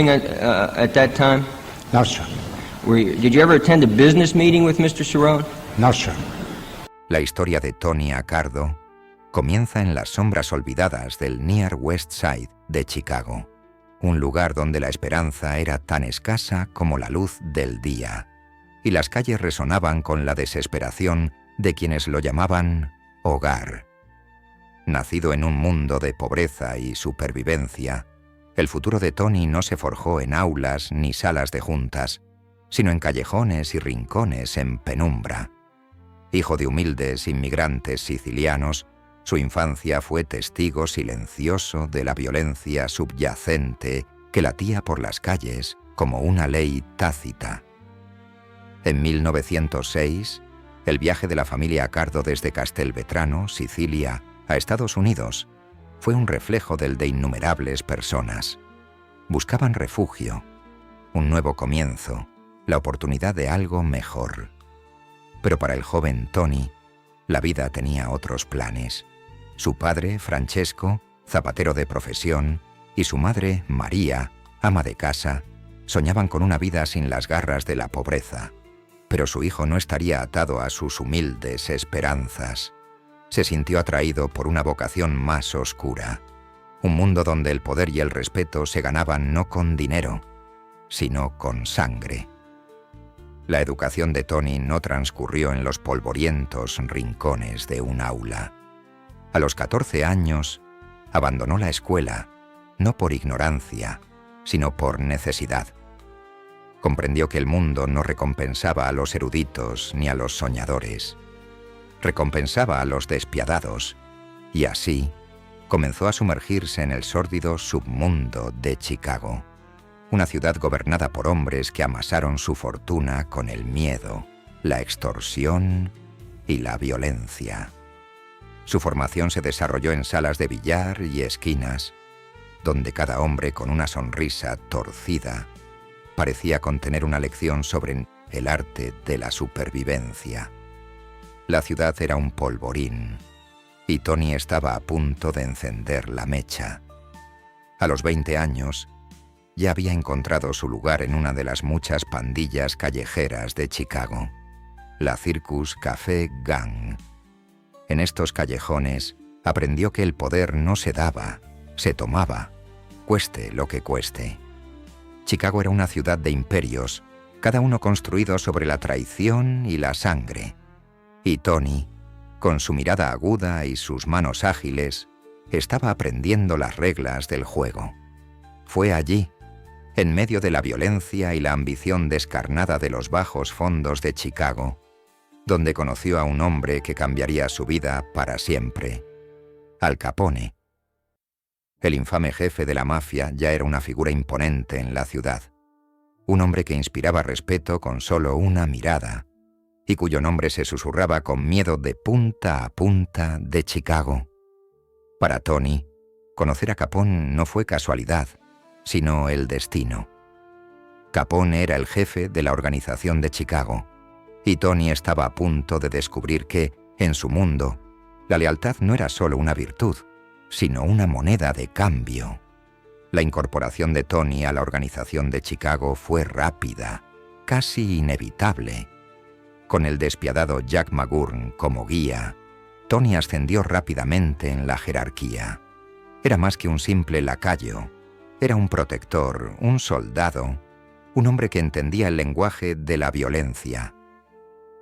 At that time? No, sir. Did you ever attend a business meeting with Mr. Cerrone? No, sir. La historia de Tony Accardo comienza en las sombras olvidadas del Near West Side de Chicago, un lugar donde la esperanza era tan escasa como la luz del día, y las calles resonaban con la desesperación de quienes lo llamaban hogar. Nacido en un mundo de pobreza y supervivencia, el futuro de Tony no se forjó en aulas ni salas de juntas, sino en callejones y rincones en penumbra. Hijo de humildes inmigrantes sicilianos, su infancia fue testigo silencioso de la violencia subyacente que latía por las calles como una ley tácita. En 1906, el viaje de la familia Accardo desde Castelvetrano, Sicilia, a Estados Unidos, fue un reflejo del de innumerables personas. Buscaban refugio, un nuevo comienzo, la oportunidad de algo mejor. Pero para el joven Tony, la vida tenía otros planes. Su padre, Francesco, zapatero de profesión, y su madre, María, ama de casa, soñaban con una vida sin las garras de la pobreza. Pero su hijo no estaría atado a sus humildes esperanzas. Se sintió atraído por una vocación más oscura, un mundo donde el poder y el respeto se ganaban no con dinero, sino con sangre. La educación de Tony no transcurrió en los polvorientos rincones de un aula. A los 14 años, abandonó la escuela, no por ignorancia, sino por necesidad. Comprendió que el mundo no recompensaba a los eruditos ni a los soñadores. Recompensaba a los despiadados, y así comenzó a sumergirse en el sórdido submundo de Chicago, una ciudad gobernada por hombres que amasaron su fortuna con el miedo, la extorsión y la violencia. Su formación se desarrolló en salas de billar y esquinas, donde cada hombre con una sonrisa torcida parecía contener una lección sobre el arte de la supervivencia. La ciudad era un polvorín, y Tony estaba a punto de encender la mecha. A los 20 años, ya había encontrado su lugar en una de las muchas pandillas callejeras de Chicago, la Circus Café Gang. En estos callejones aprendió que el poder no se daba, se tomaba, cueste lo que cueste. Chicago era una ciudad de imperios, cada uno construido sobre la traición y la sangre. Y Tony, con su mirada aguda y sus manos ágiles, estaba aprendiendo las reglas del juego. Fue allí, en medio de la violencia y la ambición descarnada de los bajos fondos de Chicago, donde conoció a un hombre que cambiaría su vida para siempre, Al Capone. El infame jefe de la mafia ya era una figura imponente en la ciudad, un hombre que inspiraba respeto con solo una mirada, y cuyo nombre se susurraba con miedo de punta a punta de Chicago. Para Tony, conocer a Capone no fue casualidad, sino el destino. Capone era el jefe de la organización de Chicago, y Tony estaba a punto de descubrir que, en su mundo, la lealtad no era solo una virtud, sino una moneda de cambio. La incorporación de Tony a la organización de Chicago fue rápida, casi inevitable. Con el despiadado Jack McGurn como guía, Tony ascendió rápidamente en la jerarquía. Era más que un simple lacayo. Era un protector, un soldado, un hombre que entendía el lenguaje de la violencia.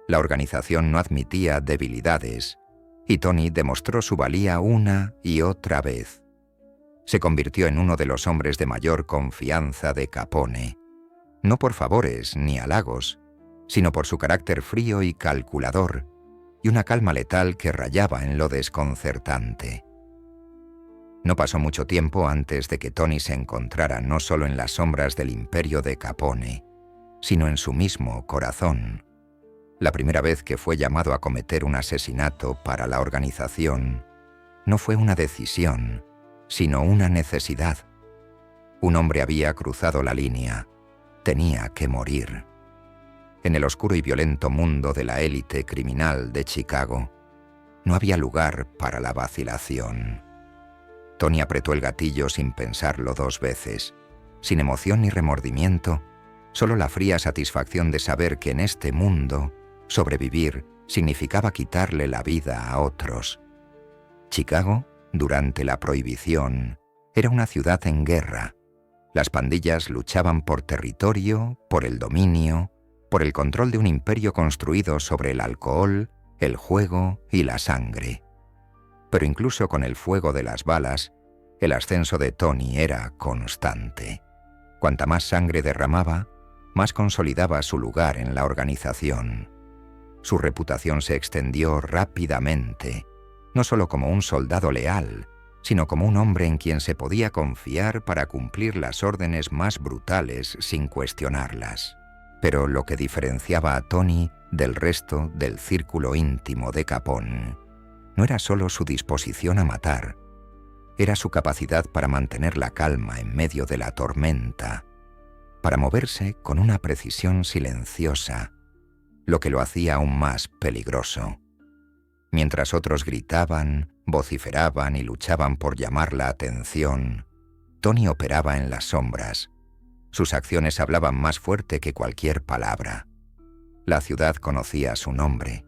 La organización no admitía debilidades, y Tony demostró su valía una y otra vez. Se convirtió en uno de los hombres de mayor confianza de Capone, no por favores ni halagos, sino por su carácter frío y calculador, y una calma letal que rayaba en lo desconcertante. No pasó mucho tiempo antes de que Tony se encontrara no solo en las sombras del imperio de Capone, sino en su mismo corazón. La primera vez que fue llamado a cometer un asesinato para la organización, no fue una decisión, sino una necesidad. Un hombre había cruzado la línea, tenía que morir. En el oscuro y violento mundo de la élite criminal de Chicago, no había lugar para la vacilación. Tony apretó el gatillo sin pensarlo 2 veces, sin emoción ni remordimiento, solo la fría satisfacción de saber que en este mundo sobrevivir significaba quitarle la vida a otros. Chicago, durante la Prohibición, era una ciudad en guerra. Las pandillas luchaban por territorio, por el dominio, por el control de un imperio construido sobre el alcohol, el juego y la sangre. Pero incluso con el fuego de las balas, el ascenso de Tony era constante. Cuanta más sangre derramaba, más consolidaba su lugar en la organización. Su reputación se extendió rápidamente, no solo como un soldado leal, sino como un hombre en quien se podía confiar para cumplir las órdenes más brutales sin cuestionarlas. Pero lo que diferenciaba a Tony del resto del círculo íntimo de Capone no era solo su disposición a matar, era su capacidad para mantener la calma en medio de la tormenta, para moverse con una precisión silenciosa, lo que lo hacía aún más peligroso. Mientras otros gritaban, vociferaban y luchaban por llamar la atención, Tony operaba en las sombras. Sus acciones hablaban más fuerte que cualquier palabra. La ciudad conocía su nombre,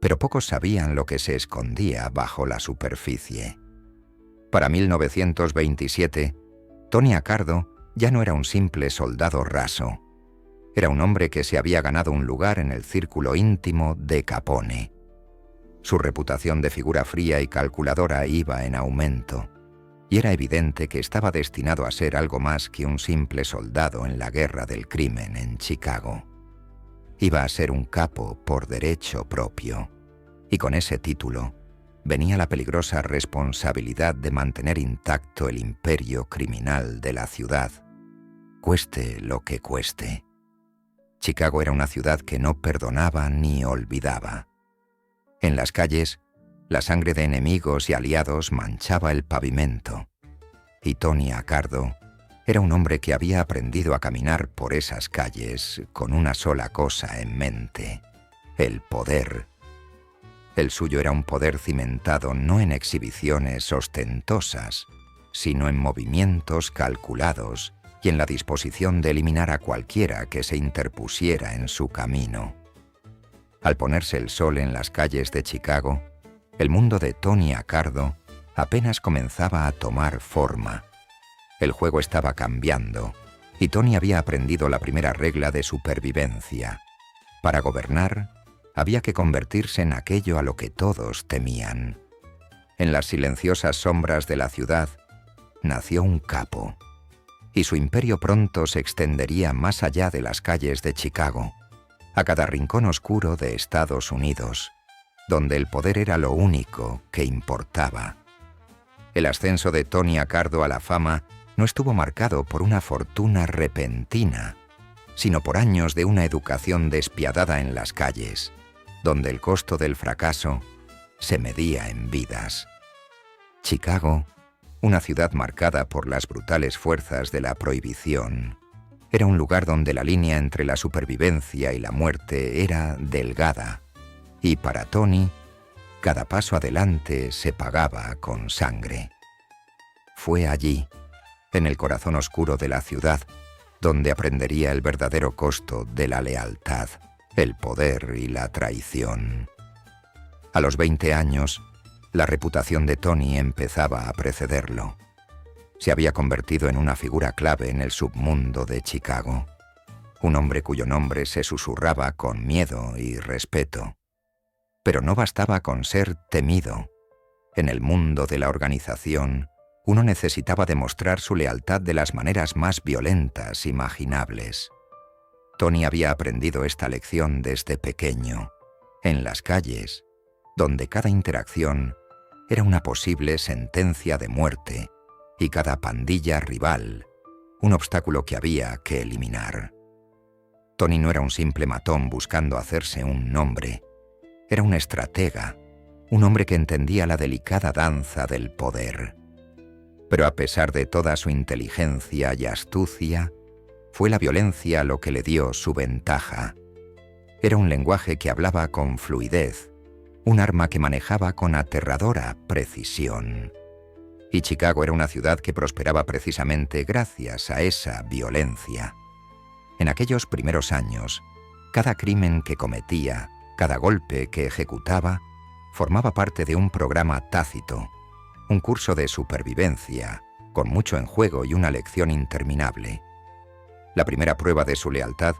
pero pocos sabían lo que se escondía bajo la superficie. Para 1927, Tony Accardo ya no era un simple soldado raso. Era un hombre que se había ganado un lugar en el círculo íntimo de Capone. Su reputación de figura fría y calculadora iba en aumento, y era evidente que estaba destinado a ser algo más que un simple soldado en la guerra del crimen en Chicago. Iba a ser un capo por derecho propio, y con ese título venía la peligrosa responsabilidad de mantener intacto el imperio criminal de la ciudad, cueste lo que cueste. Chicago era una ciudad que no perdonaba ni olvidaba. En las calles, la sangre de enemigos y aliados manchaba el pavimento, y Tony Accardo era un hombre que había aprendido a caminar por esas calles con una sola cosa en mente: el poder. El suyo era un poder cimentado no en exhibiciones ostentosas, sino en movimientos calculados y en la disposición de eliminar a cualquiera que se interpusiera en su camino. Al ponerse el sol en las calles de Chicago, el mundo de Tony Accardo apenas comenzaba a tomar forma. El juego estaba cambiando, y Tony había aprendido la primera regla de supervivencia. Para gobernar, había que convertirse en aquello a lo que todos temían. En las silenciosas sombras de la ciudad, nació un capo, y su imperio pronto se extendería más allá de las calles de Chicago, a cada rincón oscuro de Estados Unidos, donde el poder era lo único que importaba. El ascenso de Tony Accardo a la fama no estuvo marcado por una fortuna repentina, sino por años de una educación despiadada en las calles, donde el costo del fracaso se medía en vidas. Chicago, una ciudad marcada por las brutales fuerzas de la Prohibición, era un lugar donde la línea entre la supervivencia y la muerte era delgada, y para Tony, cada paso adelante se pagaba con sangre. Fue allí, en el corazón oscuro de la ciudad, donde aprendería el verdadero costo de la lealtad, el poder y la traición. A los 20 años, la reputación de Tony empezaba a precederlo. Se había convertido en una figura clave en el submundo de Chicago, un hombre cuyo nombre se susurraba con miedo y respeto. Pero no bastaba con ser temido. En el mundo de la organización, uno necesitaba demostrar su lealtad de las maneras más violentas imaginables. Tony había aprendido esta lección desde pequeño, en las calles, donde cada interacción era una posible sentencia de muerte y cada pandilla rival, un obstáculo que había que eliminar. Tony no era un simple matón buscando hacerse un nombre, era un estratega, un hombre que entendía la delicada danza del poder. Pero a pesar de toda su inteligencia y astucia, fue la violencia lo que le dio su ventaja. Era un lenguaje que hablaba con fluidez, un arma que manejaba con aterradora precisión. Y Chicago era una ciudad que prosperaba precisamente gracias a esa violencia. En aquellos primeros años, cada crimen que cometía, cada golpe que ejecutaba, formaba parte de un programa tácito, un curso de supervivencia, con mucho en juego y una lección interminable. La primera prueba de su lealtad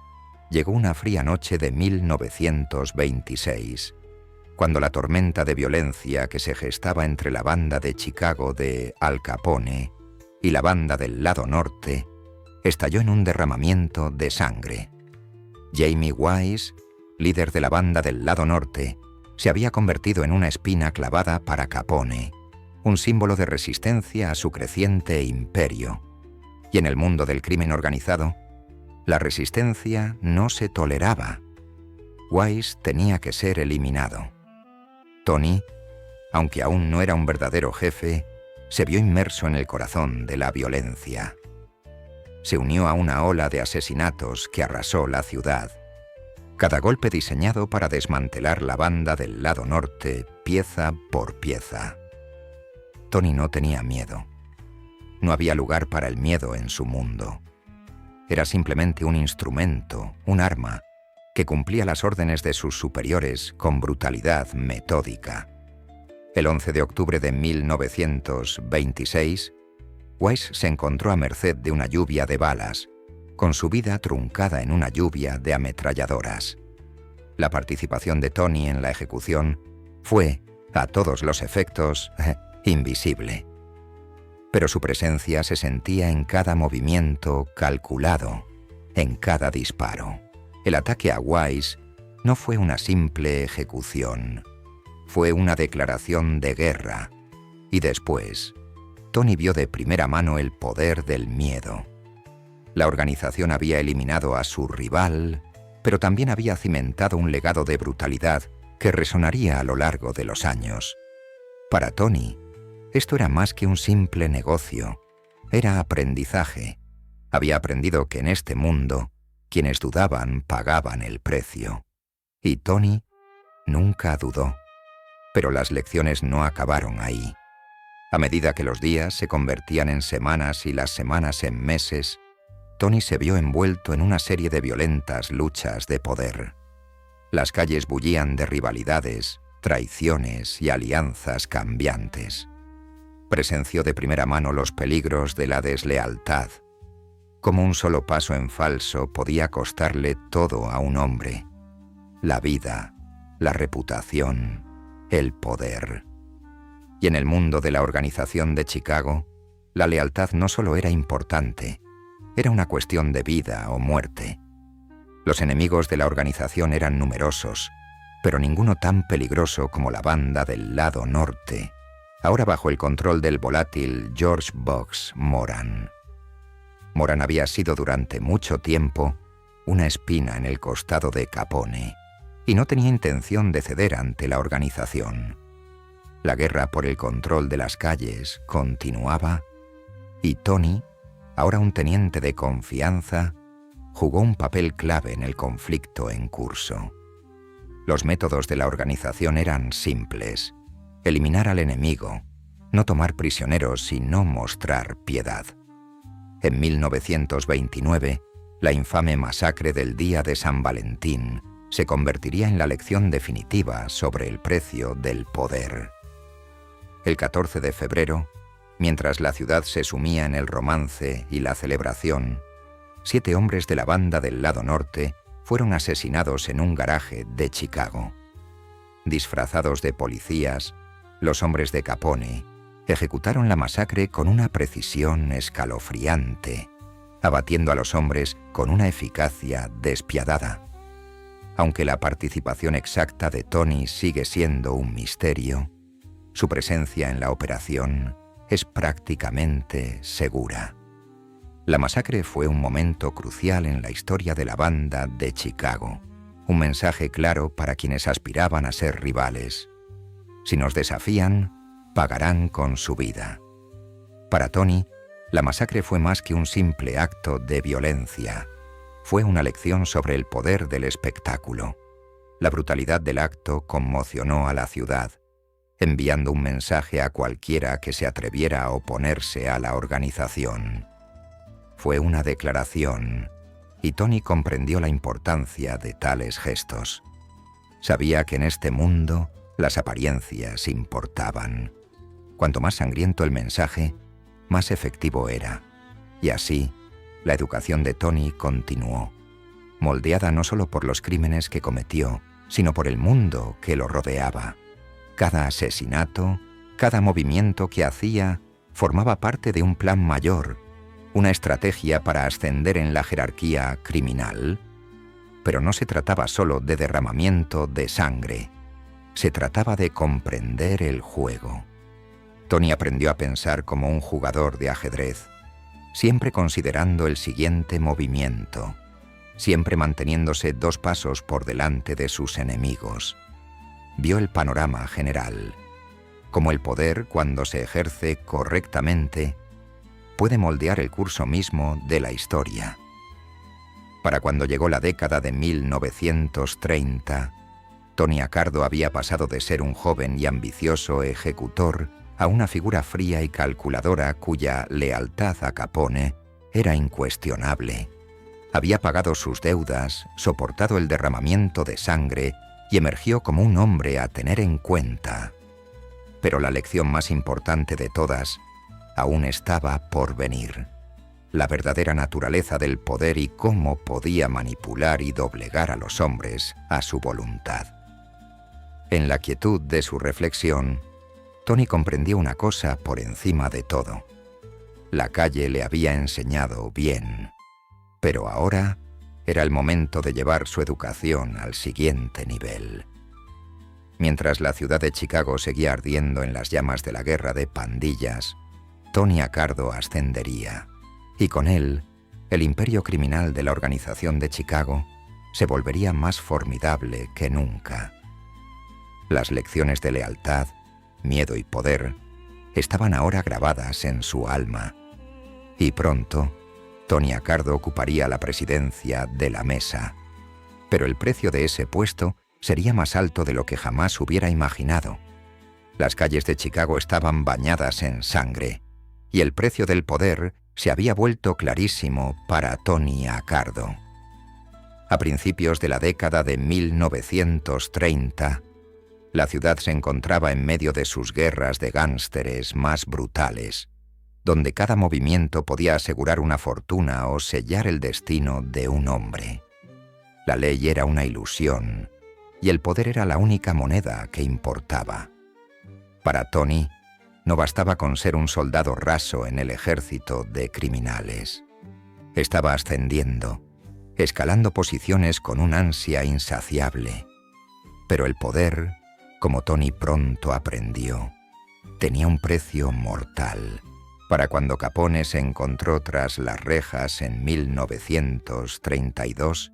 llegó una fría noche de 1926, cuando la tormenta de violencia que se gestaba entre la banda de Chicago de Al Capone y la banda del lado norte estalló en un derramamiento de sangre. Jamie Wise, líder de la banda del lado norte, se había convertido en una espina clavada para Capone, un símbolo de resistencia a su creciente imperio. Y en el mundo del crimen organizado, la resistencia no se toleraba. Wise tenía que ser eliminado. Tony, aunque aún no era un verdadero jefe, se vio inmerso en el corazón de la violencia. Se unió a una ola de asesinatos que arrasó la ciudad. Cada golpe diseñado para desmantelar la banda del lado norte, pieza por pieza. Tony no tenía miedo. No había lugar para el miedo en su mundo. Era simplemente un instrumento, un arma, que cumplía las órdenes de sus superiores con brutalidad metódica. El 11 de octubre de 1926, Wise se encontró a merced de una lluvia de balas, con su vida truncada en una lluvia de ametralladoras. La participación de Tony en la ejecución fue, a todos los efectos, invisible. Pero su presencia se sentía en cada movimiento calculado, en cada disparo. El ataque a Wise no fue una simple ejecución, fue una declaración de guerra. Y después, Tony vio de primera mano el poder del miedo. La organización había eliminado a su rival, pero también había cimentado un legado de brutalidad que resonaría a lo largo de los años. Para Tony, esto era más que un simple negocio, era aprendizaje. Había aprendido que en este mundo, quienes dudaban pagaban el precio. Y Tony nunca dudó. Pero las lecciones no acabaron ahí. A medida que los días se convertían en semanas y las semanas en meses, Tony se vio envuelto en una serie de violentas luchas de poder. Las calles bullían de rivalidades, traiciones y alianzas cambiantes. Presenció de primera mano los peligros de la deslealtad. Cómo un solo paso en falso podía costarle todo a un hombre: la vida, la reputación, el poder. Y en el mundo de la organización de Chicago, la lealtad no solo era importante, era una cuestión de vida o muerte. Los enemigos de la organización eran numerosos, pero ninguno tan peligroso como la banda del lado norte, ahora bajo el control del volátil George Box Moran. Moran había sido durante mucho tiempo una espina en el costado de Capone, y no tenía intención de ceder ante la organización. La guerra por el control de las calles continuaba, y Tony, ahora un teniente de confianza, jugó un papel clave en el conflicto en curso. Los métodos de la organización eran simples: eliminar al enemigo, no tomar prisioneros y no mostrar piedad. En 1929, la infame masacre del día de San Valentín se convertiría en la lección definitiva sobre el precio del poder. El 14 de febrero, mientras la ciudad se sumía en el romance y la celebración, 7 hombres de la banda del lado norte fueron asesinados en un garaje de Chicago. Disfrazados de policías, los hombres de Capone ejecutaron la masacre con una precisión escalofriante, abatiendo a los hombres con una eficacia despiadada. Aunque la participación exacta de Tony sigue siendo un misterio, su presencia en la operación es prácticamente segura. La masacre fue un momento crucial en la historia de la banda de Chicago, un mensaje claro para quienes aspiraban a ser rivales. Si nos desafían, pagarán con su vida. Para Tony, la masacre fue más que un simple acto de violencia. Fue una lección sobre el poder del espectáculo. La brutalidad del acto conmocionó a la ciudad. enviando un mensaje a cualquiera que se atreviera a oponerse a la organización. Fue una declaración, y Tony comprendió la importancia de tales gestos. Sabía que en este mundo las apariencias importaban. Cuanto más sangriento el mensaje, más efectivo era. Y así, la educación de Tony continuó, moldeada no solo por los crímenes que cometió, sino por el mundo que lo rodeaba. Cada asesinato, cada movimiento que hacía, formaba parte de un plan mayor, una estrategia para ascender en la jerarquía criminal. Pero no se trataba solo de derramamiento de sangre, se trataba de comprender el juego. Tony aprendió a pensar como un jugador de ajedrez, siempre considerando el siguiente movimiento, siempre manteniéndose 2 pasos por delante de sus enemigos. Vio el panorama general, como el poder, cuando se ejerce correctamente, puede moldear el curso mismo de la historia. Para cuando llegó la década de 1930, Tony Accardo había pasado de ser un joven y ambicioso ejecutor a una figura fría y calculadora cuya lealtad a Capone era incuestionable. Había pagado sus deudas, soportado el derramamiento de sangre y emergió como un hombre a tener en cuenta. Pero la lección más importante de todas aún estaba por venir. La verdadera naturaleza del poder y cómo podía manipular y doblegar a los hombres a su voluntad. En la quietud de su reflexión, Tony comprendió una cosa por encima de todo. La calle le había enseñado bien, pero ahora era el momento de llevar su educación al siguiente nivel. Mientras la ciudad de Chicago seguía ardiendo en las llamas de la guerra de pandillas, Tony Accardo ascendería, y con él, el imperio criminal de la organización de Chicago se volvería más formidable que nunca. Las lecciones de lealtad, miedo y poder estaban ahora grabadas en su alma, y pronto Tony Accardo ocuparía la presidencia de la mesa. Pero el precio de ese puesto sería más alto de lo que jamás hubiera imaginado. Las calles de Chicago estaban bañadas en sangre, y el precio del poder se había vuelto clarísimo para Tony Accardo. A principios de la década de 1930, la ciudad se encontraba en medio de sus guerras de gánsteres más brutales, donde cada movimiento podía asegurar una fortuna o sellar el destino de un hombre. La ley era una ilusión, y el poder era la única moneda que importaba. Para Tony, no bastaba con ser un soldado raso en el ejército de criminales. Estaba ascendiendo, escalando posiciones con un ansia insaciable. Pero el poder, como Tony pronto aprendió, tenía un precio mortal. Para cuando Capone se encontró tras las rejas en 1932,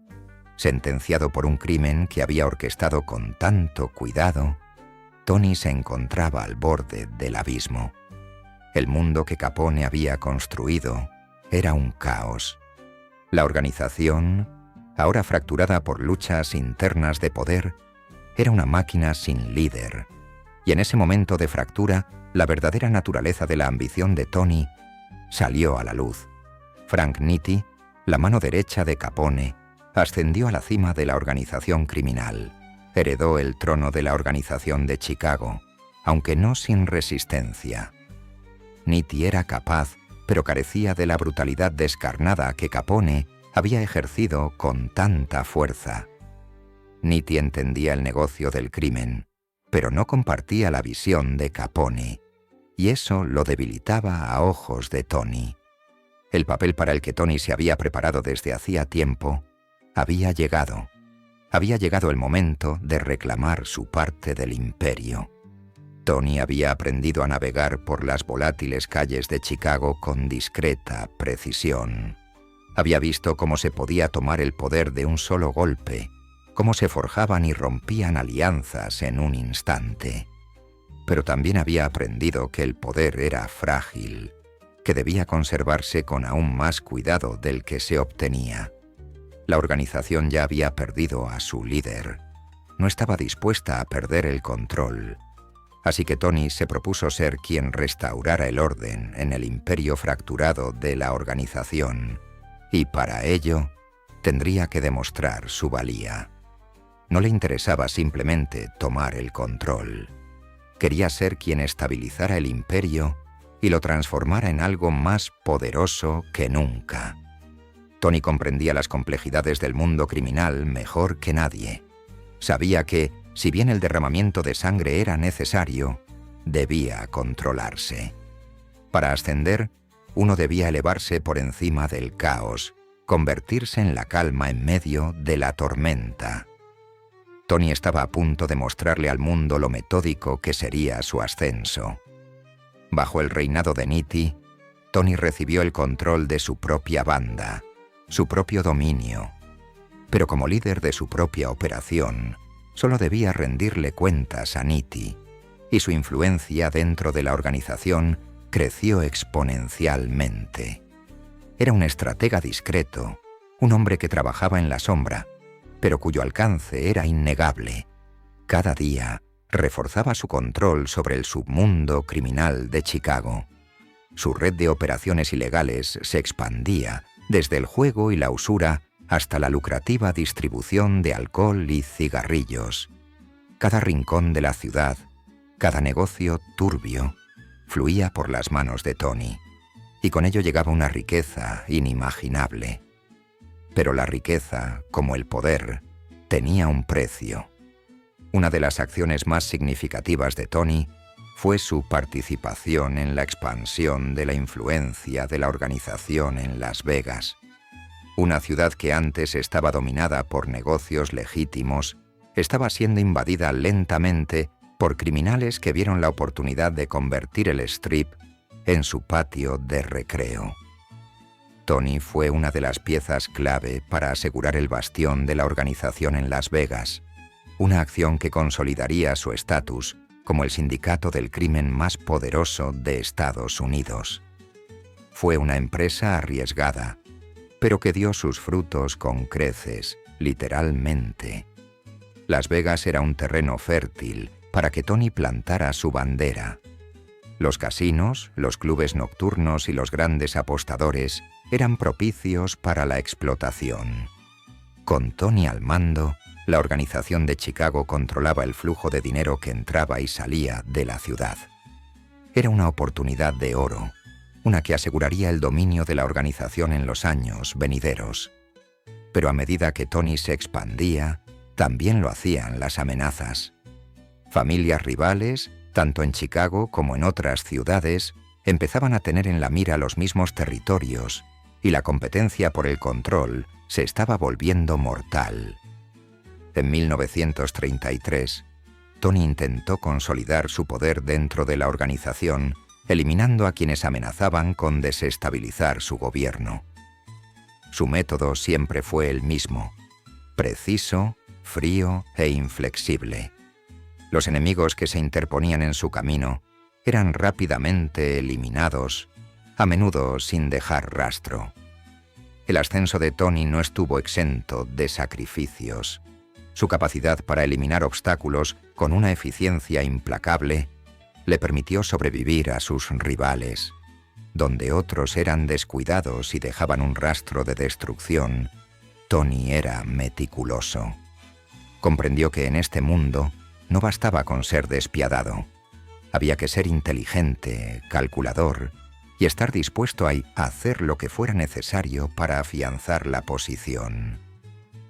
sentenciado por un crimen que había orquestado con tanto cuidado, Tony se encontraba al borde del abismo. El mundo que Capone había construido era un caos. La organización, ahora fracturada por luchas internas de poder, era una máquina sin líder. Y en ese momento de fractura, la verdadera naturaleza de la ambición de Tony salió a la luz. Frank Nitti, la mano derecha de Capone, ascendió a la cima de la organización criminal. Heredó el trono de la organización de Chicago, aunque no sin resistencia. Nitti era capaz, pero carecía de la brutalidad descarnada que Capone había ejercido con tanta fuerza. Nitti entendía el negocio del crimen, pero no compartía la visión de Capone, y eso lo debilitaba a ojos de Tony. El papel para el que Tony se había preparado desde hacía tiempo había llegado. Había llegado el momento de reclamar su parte del imperio. Tony había aprendido a navegar por las volátiles calles de Chicago con discreta precisión. Había visto cómo se podía tomar el poder de un solo golpe, cómo se forjaban y rompían alianzas en un instante. Pero también había aprendido que el poder era frágil, que debía conservarse con aún más cuidado del que se obtenía. La organización ya había perdido a su líder. No estaba dispuesta a perder el control. Así que Tony se propuso ser quien restaurara el orden en el imperio fracturado de la organización, y para ello tendría que demostrar su valía. No le interesaba simplemente tomar el control. Quería ser quien estabilizara el imperio y lo transformara en algo más poderoso que nunca. Tony comprendía las complejidades del mundo criminal mejor que nadie. Sabía que, si bien el derramamiento de sangre era necesario, debía controlarse. Para ascender, uno debía elevarse por encima del caos, convertirse en la calma en medio de la tormenta. Tony estaba a punto de mostrarle al mundo lo metódico que sería su ascenso. Bajo el reinado de Nitti, Tony recibió el control de su propia banda, su propio dominio. Pero como líder de su propia operación, solo debía rendirle cuentas a Nitti, y su influencia dentro de la organización creció exponencialmente. Era un estratega discreto, un hombre que trabajaba en la sombra, pero cuyo alcance era innegable. Cada día reforzaba su control sobre el submundo criminal de Chicago. Su red de operaciones ilegales se expandía desde el juego y la usura hasta la lucrativa distribución de alcohol y cigarrillos. Cada rincón de la ciudad, cada negocio turbio, fluía por las manos de Tony, y con ello llegaba una riqueza inimaginable. Pero la riqueza, como el poder, tenía un precio. Una de las acciones más significativas de Tony fue su participación en la expansión de la influencia de la organización en Las Vegas. Una ciudad que antes estaba dominada por negocios legítimos, estaba siendo invadida lentamente por criminales que vieron la oportunidad de convertir el Strip en su patio de recreo. Tony fue una de las piezas clave para asegurar el bastión de la organización en Las Vegas, una acción que consolidaría su estatus como el sindicato del crimen más poderoso de Estados Unidos. Fue una empresa arriesgada, pero que dio sus frutos con creces, literalmente. Las Vegas era un terreno fértil para que Tony plantara su bandera. Los casinos, los clubes nocturnos y los grandes apostadores eran propicios para la explotación. Con Tony al mando, la organización de Chicago controlaba el flujo de dinero que entraba y salía de la ciudad. Era una oportunidad de oro, una que aseguraría el dominio de la organización en los años venideros. Pero a medida que Tony se expandía, también lo hacían las amenazas. Familias rivales, tanto en Chicago como en otras ciudades, empezaban a tener en la mira los mismos territorios, y la competencia por el control se estaba volviendo mortal. En 1933, Tony intentó consolidar su poder dentro de la organización, eliminando a quienes amenazaban con desestabilizar su gobierno. Su método siempre fue el mismo: preciso, frío e inflexible. Los enemigos que se interponían en su camino eran rápidamente eliminados, a menudo sin dejar rastro. El ascenso de Tony no estuvo exento de sacrificios. Su capacidad para eliminar obstáculos con una eficiencia implacable le permitió sobrevivir a sus rivales. Donde otros eran descuidados y dejaban un rastro de destrucción, Tony era meticuloso. Comprendió que en este mundo no bastaba con ser despiadado. Había que ser inteligente, calculador y estar dispuesto a hacer lo que fuera necesario para afianzar la posición.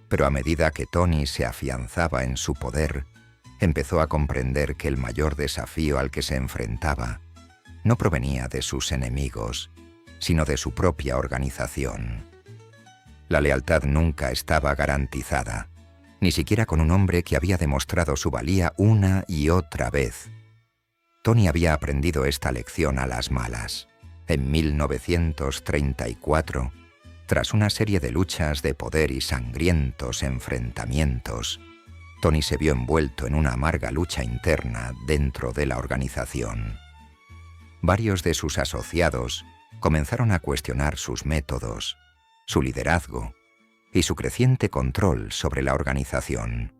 Pero a medida que Tony se afianzaba en su poder, empezó a comprender que el mayor desafío al que se enfrentaba no provenía de sus enemigos, sino de su propia organización. La lealtad nunca estaba garantizada, ni siquiera con un hombre que había demostrado su valía una y otra vez. Tony había aprendido esta lección a las malas. En 1934, tras una serie de luchas de poder y sangrientos enfrentamientos, Tony se vio envuelto en una amarga lucha interna dentro de la organización. Varios de sus asociados comenzaron a cuestionar sus métodos, su liderazgo y su creciente control sobre la organización.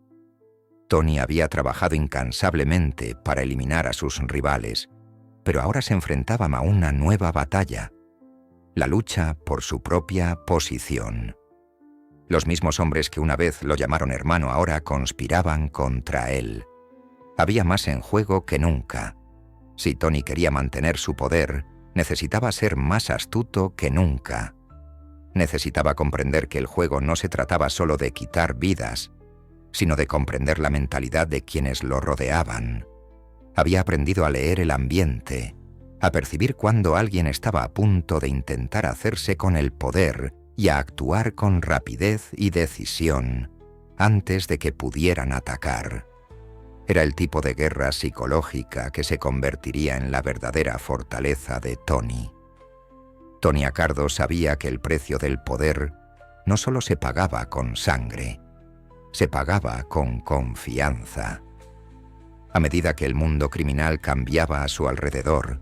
Tony había trabajado incansablemente para eliminar a sus rivales, pero ahora se enfrentaba a una nueva batalla, la lucha por su propia posición. Los mismos hombres que una vez lo llamaron hermano ahora conspiraban contra él. Había más en juego que nunca. Si Tony quería mantener su poder, necesitaba ser más astuto que nunca. Necesitaba comprender que el juego no se trataba solo de quitar vidas, sino de comprender la mentalidad de quienes lo rodeaban. Había aprendido a leer el ambiente, a percibir cuando alguien estaba a punto de intentar hacerse con el poder y a actuar con rapidez y decisión antes de que pudieran atacar. Era el tipo de guerra psicológica que se convertiría en la verdadera fortaleza de Tony. Tony Accardo sabía que el precio del poder no solo se pagaba con sangre, se pagaba con confianza. A medida que el mundo criminal cambiaba a su alrededor,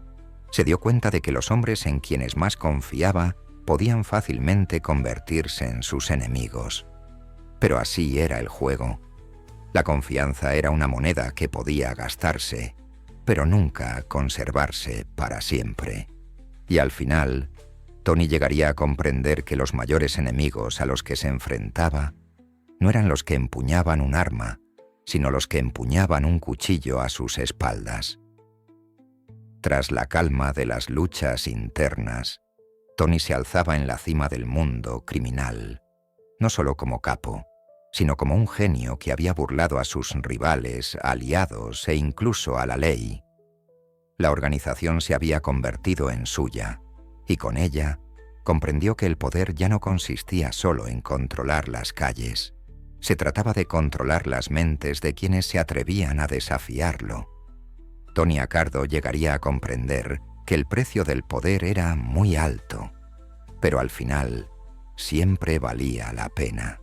se dio cuenta de que los hombres en quienes más confiaba podían fácilmente convertirse en sus enemigos. Pero así era el juego. La confianza era una moneda que podía gastarse, pero nunca conservarse para siempre. Y al final, Tony llegaría a comprender que los mayores enemigos a los que se enfrentaba no eran los que empuñaban un arma, sino los que empuñaban un cuchillo a sus espaldas. Tras la calma de las luchas internas, Tony se alzaba en la cima del mundo criminal, no solo como capo, sino como un genio que había burlado a sus rivales, aliados e incluso a la ley. La organización se había convertido en suya, y con ella comprendió que el poder ya no consistía solo en controlar las calles. Se trataba de controlar las mentes de quienes se atrevían a desafiarlo. Tony Accardo llegaría a comprender que el precio del poder era muy alto, pero al final siempre valía la pena.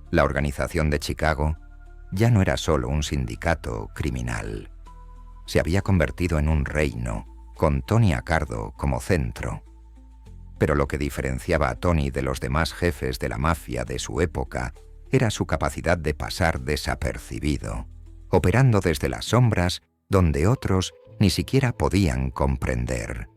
La organización de Chicago ya no era solo un sindicato criminal. Se había convertido en un reino, con Tony Accardo como centro. Pero lo que diferenciaba a Tony de los demás jefes de la mafia de su época era su capacidad de pasar desapercibido, operando desde las sombras donde otros ni siquiera podían comprender.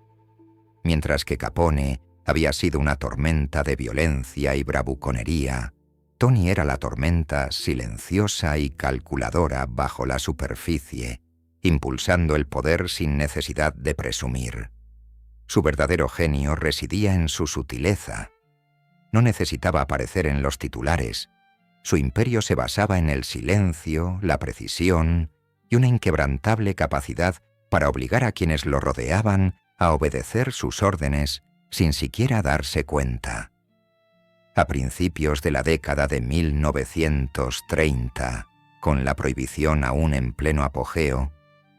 Mientras que Capone había sido una tormenta de violencia y bravuconería, Tony era la tormenta silenciosa y calculadora bajo la superficie, impulsando el poder sin necesidad de presumir. Su verdadero genio residía en su sutileza. No necesitaba aparecer en los titulares. Su imperio se basaba en el silencio, la precisión y una inquebrantable capacidad para obligar a quienes lo rodeaban a obedecer sus órdenes sin siquiera darse cuenta. A principios de la década de 1930, con la prohibición aún en pleno apogeo,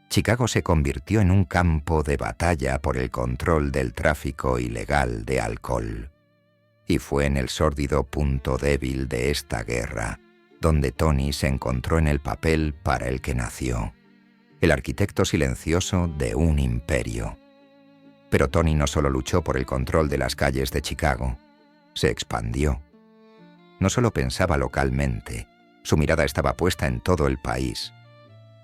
Chicago se convirtió en un campo de batalla por el control del tráfico ilegal de alcohol. Y fue en el sórdido punto débil de esta guerra donde Tony se encontró en el papel para el que nació, el arquitecto silencioso de un imperio. Pero Tony no solo luchó por el control de las calles de Chicago, se expandió. No solo pensaba localmente, su mirada estaba puesta en todo el país.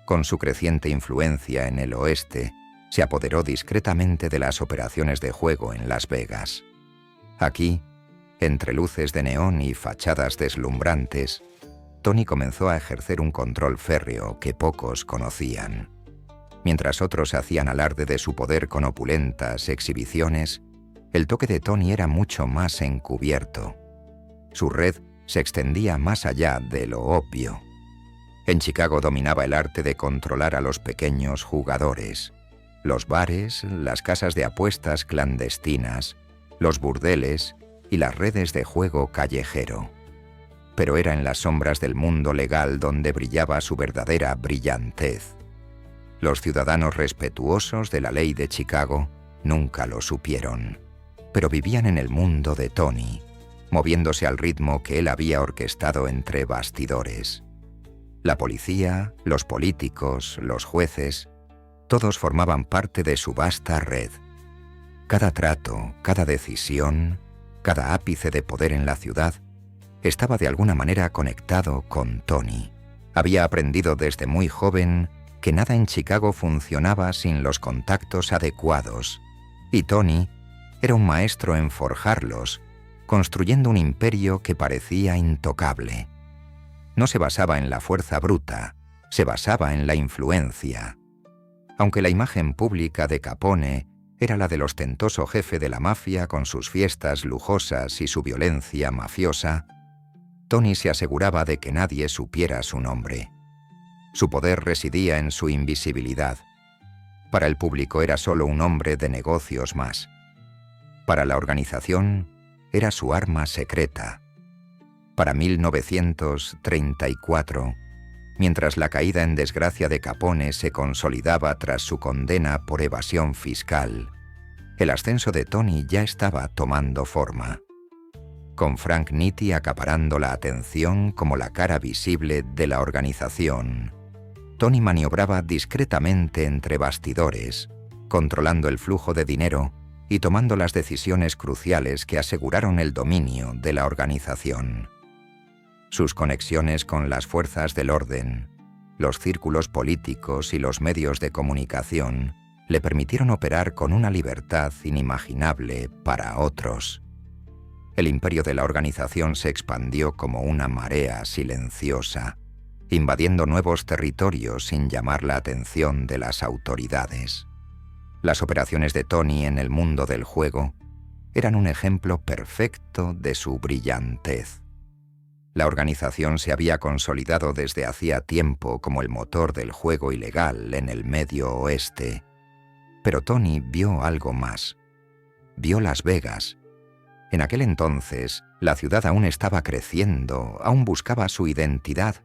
Con su creciente influencia en el oeste, se apoderó discretamente de las operaciones de juego en Las Vegas. Aquí, entre luces de neón y fachadas deslumbrantes, Tony comenzó a ejercer un control férreo que pocos conocían. Mientras otros hacían alarde de su poder con opulentas exhibiciones, el toque de Tony era mucho más encubierto. Su red se extendía más allá de lo obvio. En Chicago dominaba el arte de controlar a los pequeños jugadores, los bares, las casas de apuestas clandestinas, los burdeles y las redes de juego callejero. Pero era en las sombras del mundo legal donde brillaba su verdadera brillantez. Los ciudadanos respetuosos de la ley de Chicago nunca lo supieron, pero vivían en el mundo de Tony, moviéndose al ritmo que él había orquestado entre bastidores. La policía, los políticos, los jueces, todos formaban parte de su vasta red. Cada trato, cada decisión, cada ápice de poder en la ciudad estaba de alguna manera conectado con Tony. Había aprendido desde muy joven que nada en Chicago funcionaba sin los contactos adecuados, y Tony era un maestro en forjarlos, construyendo un imperio que parecía intocable. No se basaba en la fuerza bruta, se basaba en la influencia. Aunque la imagen pública de Capone era la del ostentoso jefe de la mafia con sus fiestas lujosas y su violencia mafiosa, Tony se aseguraba de que nadie supiera su nombre. Su poder residía en su invisibilidad. Para el público era solo un hombre de negocios más. Para la organización era su arma secreta. Para 1934, mientras la caída en desgracia de Capone se consolidaba tras su condena por evasión fiscal, el ascenso de Tony ya estaba tomando forma, con Frank Nitti acaparando la atención como la cara visible de la organización. Tony maniobraba discretamente entre bastidores, controlando el flujo de dinero y tomando las decisiones cruciales que aseguraron el dominio de la organización. Sus conexiones con las fuerzas del orden, los círculos políticos y los medios de comunicación le permitieron operar con una libertad inimaginable para otros. El imperio de la organización se expandió como una marea silenciosa, invadiendo nuevos territorios sin llamar la atención de las autoridades. Las operaciones de Tony en el mundo del juego eran un ejemplo perfecto de su brillantez. La organización se había consolidado desde hacía tiempo como el motor del juego ilegal en el Medio Oeste. Pero Tony vio algo más. Vio Las Vegas. En aquel entonces, la ciudad aún estaba creciendo, aún buscaba su identidad,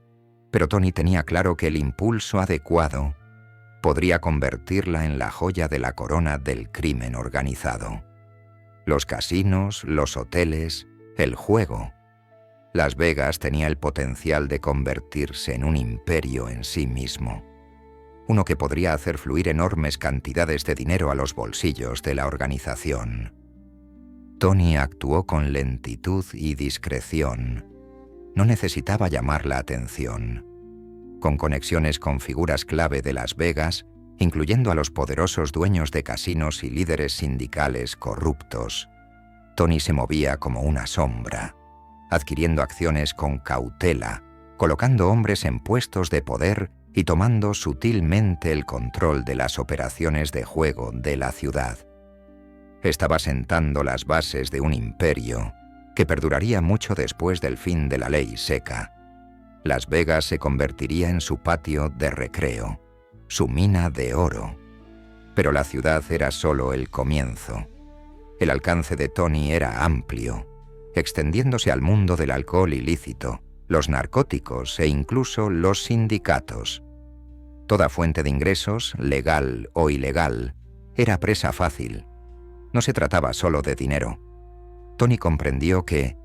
pero Tony tenía claro que el impulso adecuado podría convertirla en la joya de la corona del crimen organizado. Los casinos, los hoteles, el juego. Las Vegas tenía el potencial de convertirse en un imperio en sí mismo, uno que podría hacer fluir enormes cantidades de dinero a los bolsillos de la organización. Tony actuó con lentitud y discreción. No necesitaba llamar la atención. Con conexiones con figuras clave de Las Vegas, incluyendo a los poderosos dueños de casinos y líderes sindicales corruptos, Tony se movía como una sombra, adquiriendo acciones con cautela, colocando hombres en puestos de poder y tomando sutilmente el control de las operaciones de juego de la ciudad. Estaba sentando las bases de un imperio que perduraría mucho después del fin de la ley seca. Las Vegas se convertiría en su patio de recreo, su mina de oro. Pero la ciudad era solo el comienzo. El alcance de Tony era amplio, extendiéndose al mundo del alcohol ilícito, los narcóticos e incluso los sindicatos. Toda fuente de ingresos, legal o ilegal, era presa fácil. No se trataba solo de dinero. Tony comprendió que,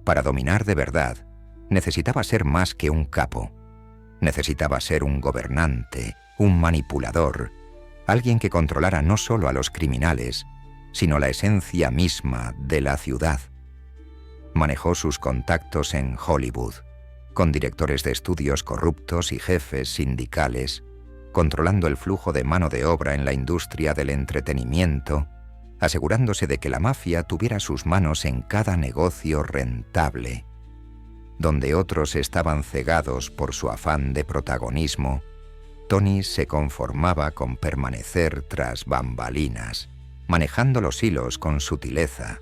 para dominar de verdad, necesitaba ser más que un capo. Necesitaba ser un gobernante, un manipulador, alguien que controlara no solo a los criminales, sino la esencia misma de la ciudad. Manejó sus contactos en Hollywood, con directores de estudios corruptos y jefes sindicales, controlando el flujo de mano de obra en la industria del entretenimiento, asegurándose de que la mafia tuviera sus manos en cada negocio rentable. Donde otros estaban cegados por su afán de protagonismo, Tony se conformaba con permanecer tras bambalinas, manejando los hilos con sutileza.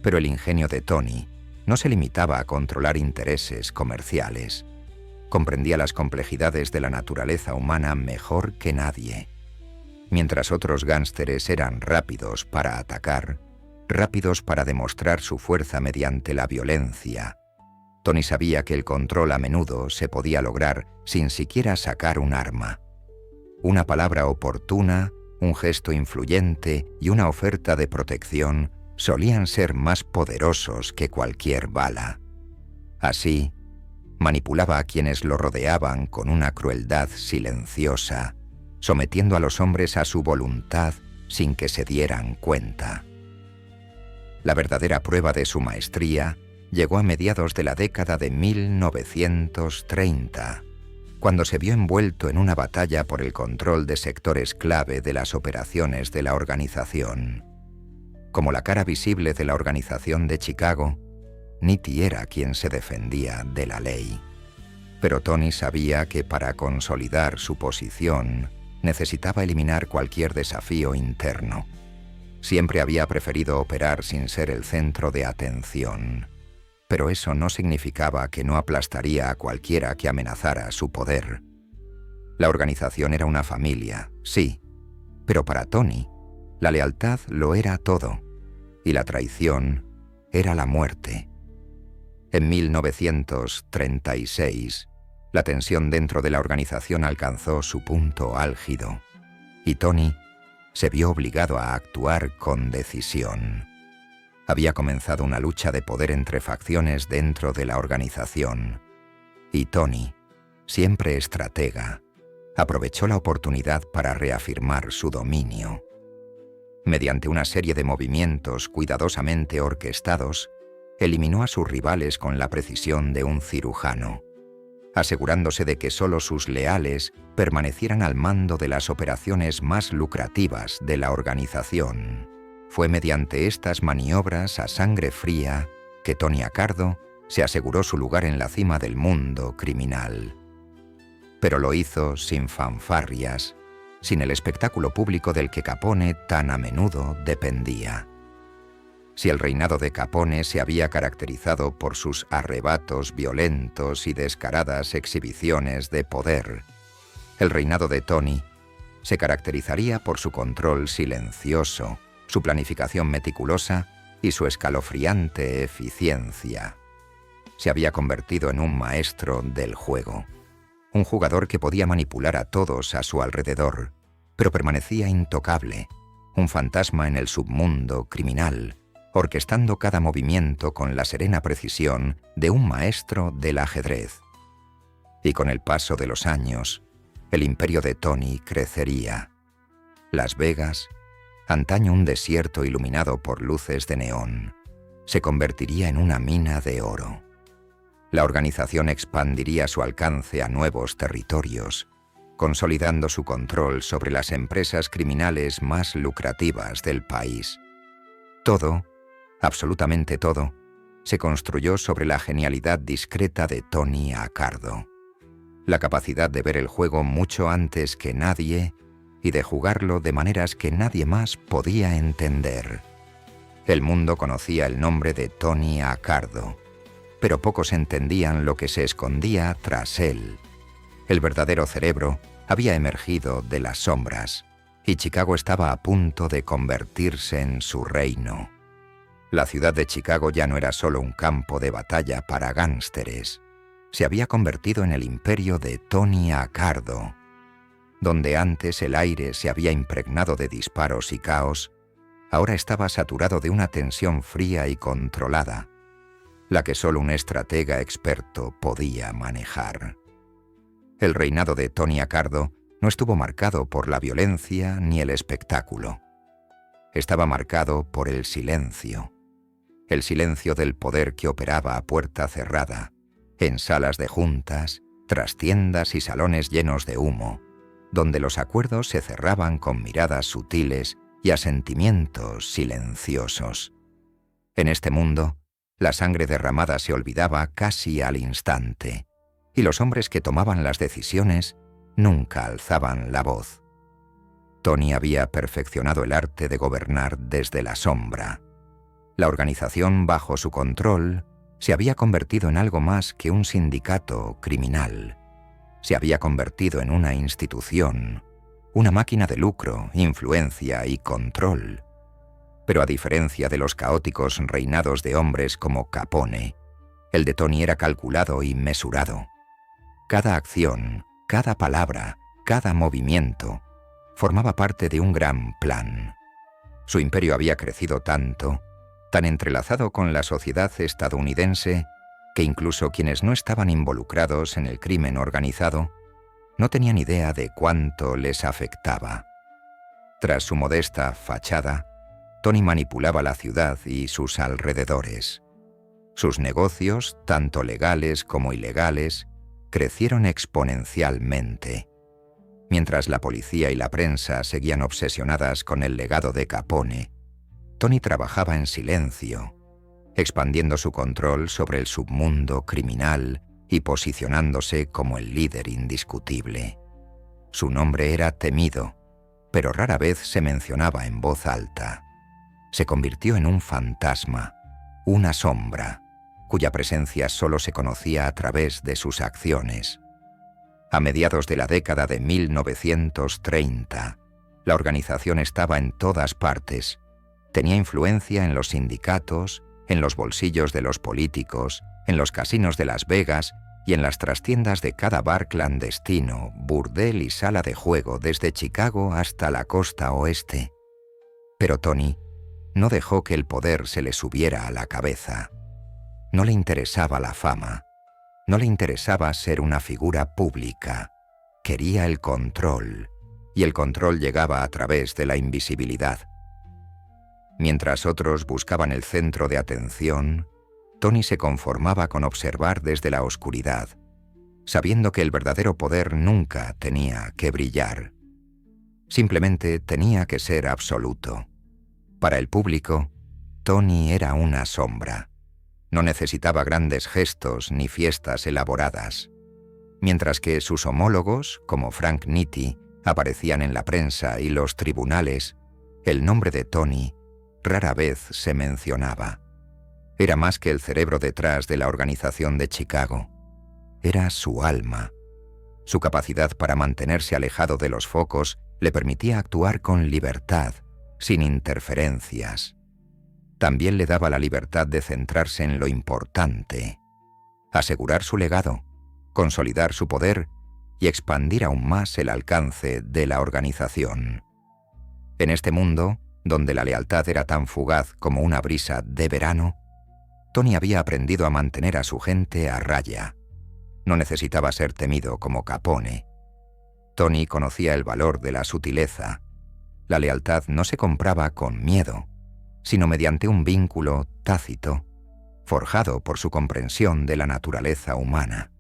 Pero el ingenio de Tony no se limitaba a controlar intereses comerciales. Comprendía las complejidades de la naturaleza humana mejor que nadie. Mientras otros gánsteres eran rápidos para atacar, rápidos para demostrar su fuerza mediante la violencia, Tony sabía que el control a menudo se podía lograr sin siquiera sacar un arma. Una palabra oportuna, un gesto influyente y una oferta de protección solían ser más poderosos que cualquier bala. Así, manipulaba a quienes lo rodeaban con una crueldad silenciosa, sometiendo a los hombres a su voluntad sin que se dieran cuenta. La verdadera prueba de su maestría llegó a mediados de la década de 1930, cuando se vio envuelto en una batalla por el control de sectores clave de las operaciones de la organización. Como la cara visible de la organización de Chicago, Nitti era quien se defendía de la ley. Pero Tony sabía que para consolidar su posición necesitaba eliminar cualquier desafío interno. Siempre había preferido operar sin ser el centro de atención. Pero eso no significaba que no aplastaría a cualquiera que amenazara su poder. La organización era una familia, sí, pero para Tony, la lealtad lo era todo, y la traición era la muerte. En 1936, la tensión dentro de la organización alcanzó su punto álgido, y Tony se vio obligado a actuar con decisión. Había comenzado una lucha de poder entre facciones dentro de la organización, y Tony, siempre estratega, aprovechó la oportunidad para reafirmar su dominio. Mediante una serie de movimientos cuidadosamente orquestados, eliminó a sus rivales con la precisión de un cirujano, asegurándose de que solo sus leales permanecieran al mando de las operaciones más lucrativas de la organización. Fue mediante estas maniobras a sangre fría que Tony Accardo se aseguró su lugar en la cima del mundo criminal. Pero lo hizo sin fanfarrias, sin el espectáculo público del que Capone tan a menudo dependía. Si el reinado de Capone se había caracterizado por sus arrebatos violentos y descaradas exhibiciones de poder, el reinado de Tony se caracterizaría por su control silencioso, su planificación meticulosa y su escalofriante eficiencia. Se había convertido en un maestro del juego, un jugador que podía manipular a todos a su alrededor, pero permanecía intocable, un fantasma en el submundo criminal, orquestando cada movimiento con la serena precisión de un maestro del ajedrez. Y con el paso de los años, el imperio de Tony crecería. Las Vegas, antaño un desierto iluminado por luces de neón, se convertiría en una mina de oro. La organización expandiría su alcance a nuevos territorios, consolidando su control sobre las empresas criminales más lucrativas del país. Todo, absolutamente todo, se construyó sobre la genialidad discreta de Tony Accardo, la capacidad de ver el juego mucho antes que nadie y de jugarlo de maneras que nadie más podía entender. El mundo conocía el nombre de Tony Accardo, pero pocos entendían lo que se escondía tras él. El verdadero cerebro había emergido de las sombras, y Chicago estaba a punto de convertirse en su reino. La ciudad de Chicago ya no era solo un campo de batalla para gánsteres. Se había convertido en el imperio de Tony Accardo. Donde antes el aire se había impregnado de disparos y caos, ahora estaba saturado de una tensión fría y controlada, la que solo un estratega experto podía manejar. El reinado de Tony Accardo no estuvo marcado por la violencia ni el espectáculo. Estaba marcado por el silencio del poder que operaba a puerta cerrada, en salas de juntas, trastiendas y salones llenos de humo, donde los acuerdos se cerraban con miradas sutiles y asentimientos silenciosos. En este mundo, la sangre derramada se olvidaba casi al instante, y los hombres que tomaban las decisiones nunca alzaban la voz. Tony había perfeccionado el arte de gobernar desde la sombra. La organización bajo su control se había convertido en algo más que un sindicato criminal. Se había convertido en una institución, una máquina de lucro, influencia y control. Pero a diferencia de los caóticos reinados de hombres como Capone, el de Tony era calculado y mesurado. Cada acción, cada palabra, cada movimiento formaba parte de un gran plan. Su imperio había crecido tanto, tan entrelazado con la sociedad estadounidense, que incluso quienes no estaban involucrados en el crimen organizado no tenían idea de cuánto les afectaba. Tras su modesta fachada, Tony manipulaba la ciudad y sus alrededores. Sus negocios, tanto legales como ilegales, crecieron exponencialmente. Mientras la policía y la prensa seguían obsesionadas con el legado de Capone, Tony trabajaba en silencio, expandiendo su control sobre el submundo criminal y posicionándose como el líder indiscutible. Su nombre era temido, pero rara vez se mencionaba en voz alta. Se convirtió en un fantasma, una sombra, cuya presencia solo se conocía a través de sus acciones. A mediados de la década de 1930, la organización estaba en todas partes. Tenía influencia en los sindicatos, en los bolsillos de los políticos, en los casinos de Las Vegas y en las trastiendas de cada bar clandestino, burdel y sala de juego desde Chicago hasta la costa oeste. Pero Tony no dejó que el poder se le subiera a la cabeza. No le interesaba la fama. No le interesaba ser una figura pública. Quería el control, y el control llegaba a través de la invisibilidad. Mientras otros buscaban el centro de atención, Tony se conformaba con observar desde la oscuridad, sabiendo que el verdadero poder nunca tenía que brillar. Simplemente tenía que ser absoluto. Para el público, Tony era una sombra. No necesitaba grandes gestos ni fiestas elaboradas. Mientras que sus homólogos, como Frank Nitti, aparecían en la prensa y los tribunales, el nombre de Tony rara vez se mencionaba. Era más que el cerebro detrás de la organización de Chicago. Era su alma. Su capacidad para mantenerse alejado de los focos le permitía actuar con libertad, sin interferencias. También le daba la libertad de centrarse en lo importante, asegurar su legado, consolidar su poder y expandir aún más el alcance de la organización. En este mundo, donde la lealtad era tan fugaz como una brisa de verano, Tony había aprendido a mantener a su gente a raya. No necesitaba ser temido como Capone. Tony conocía el valor de la sutileza. La lealtad no se compraba con miedo, sino mediante un vínculo tácito, forjado por su comprensión de la naturaleza humana.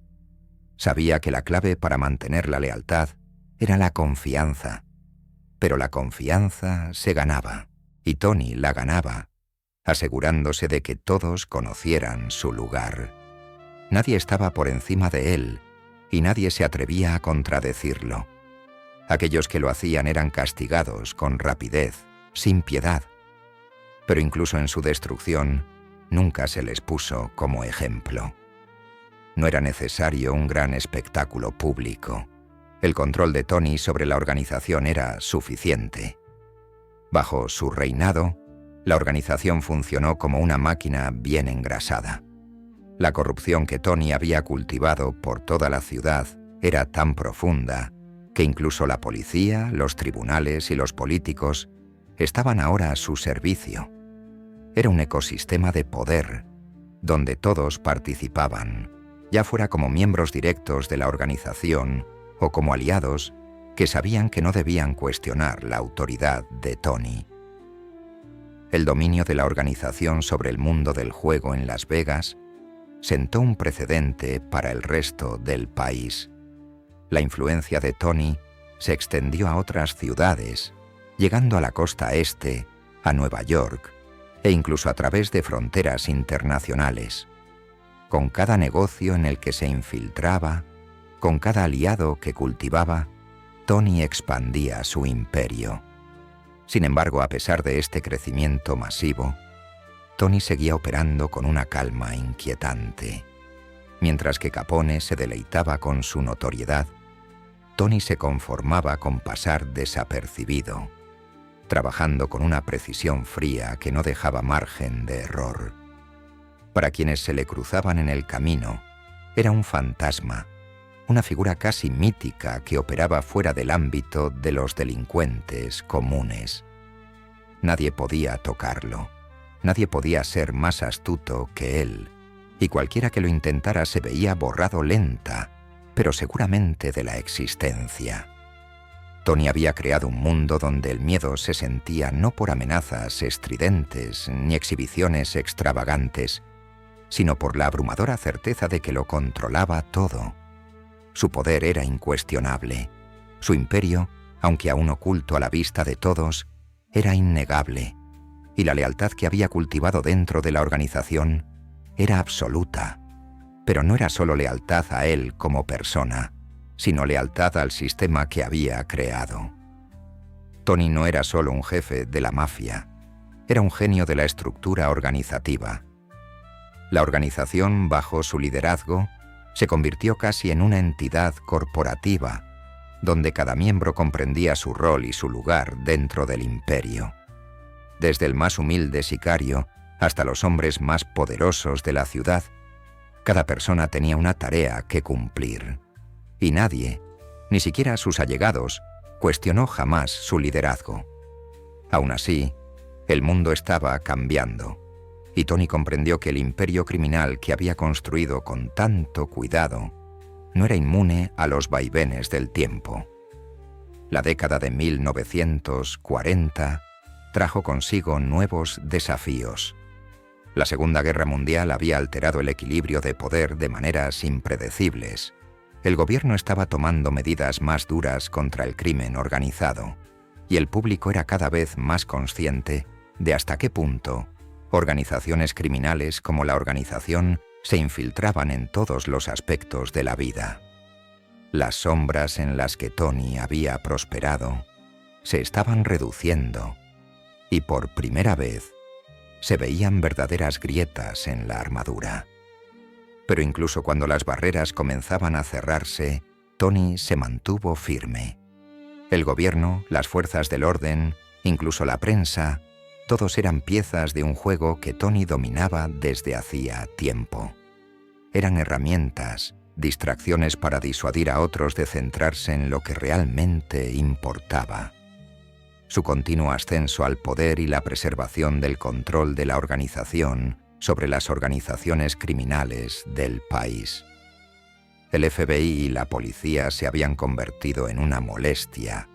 Sabía que la clave para mantener la lealtad era la confianza, pero la confianza se ganaba, y Tony la ganaba, asegurándose de que todos conocieran su lugar. Nadie estaba por encima de él, y nadie se atrevía a contradecirlo. Aquellos que lo hacían eran castigados con rapidez, sin piedad, pero incluso en su destrucción nunca se les puso como ejemplo. No era necesario un gran espectáculo público. El control de Tony sobre la organización era suficiente. Bajo su reinado, la organización funcionó como una máquina bien engrasada. La corrupción que Tony había cultivado por toda la ciudad era tan profunda que incluso la policía, los tribunales y los políticos estaban ahora a su servicio. Era un ecosistema de poder, donde todos participaban, ya fuera como miembros directos de la organización o como aliados que sabían que no debían cuestionar la autoridad de Tony. El dominio de la organización sobre el mundo del juego en Las Vegas sentó un precedente para el resto del país. La influencia de Tony se extendió a otras ciudades, llegando a la costa este, a Nueva York, e incluso a través de fronteras internacionales. Con cada negocio en el que se infiltraba, con cada aliado que cultivaba, Tony expandía su imperio. Sin embargo, a pesar de este crecimiento masivo, Tony seguía operando con una calma inquietante. Mientras que Capone se deleitaba con su notoriedad, Tony se conformaba con pasar desapercibido, trabajando con una precisión fría que no dejaba margen de error. Para quienes se le cruzaban en el camino, era un fantasma, una figura casi mítica que operaba fuera del ámbito de los delincuentes comunes. Nadie podía tocarlo, nadie podía ser más astuto que él, y cualquiera que lo intentara se veía borrado lenta, pero seguramente de la existencia. Tony había creado un mundo donde el miedo se sentía no por amenazas estridentes ni exhibiciones extravagantes, sino por la abrumadora certeza de que lo controlaba todo. Su poder era incuestionable. Su imperio, aunque aún oculto a la vista de todos, era innegable. Y la lealtad que había cultivado dentro de la organización era absoluta. Pero no era solo lealtad a él como persona, sino lealtad al sistema que había creado. Tony no era solo un jefe de la mafia, era un genio de la estructura organizativa. La organización, bajo su liderazgo, se convirtió casi en una entidad corporativa, donde cada miembro comprendía su rol y su lugar dentro del imperio. Desde el más humilde sicario hasta los hombres más poderosos de la ciudad, cada persona tenía una tarea que cumplir. Y nadie, ni siquiera sus allegados, cuestionó jamás su liderazgo. Aún así, el mundo estaba cambiando, y Tony comprendió que el imperio criminal que había construido con tanto cuidado no era inmune a los vaivenes del tiempo. La década de 1940 trajo consigo nuevos desafíos. La Segunda Guerra Mundial había alterado el equilibrio de poder de maneras impredecibles. El gobierno estaba tomando medidas más duras contra el crimen organizado, y el público era cada vez más consciente de hasta qué punto organizaciones criminales como la organización se infiltraban en todos los aspectos de la vida. Las sombras en las que Tony había prosperado se estaban reduciendo, y por primera vez se veían verdaderas grietas en la armadura. Pero incluso cuando las barreras comenzaban a cerrarse, Tony se mantuvo firme. El gobierno, las fuerzas del orden, incluso la prensa, todos eran piezas de un juego que Tony dominaba desde hacía tiempo. Eran herramientas, distracciones para disuadir a otros de centrarse en lo que realmente importaba. Su continuo ascenso al poder y la preservación del control de la organización sobre las organizaciones criminales del país. El FBI y la policía se habían convertido en una molestia,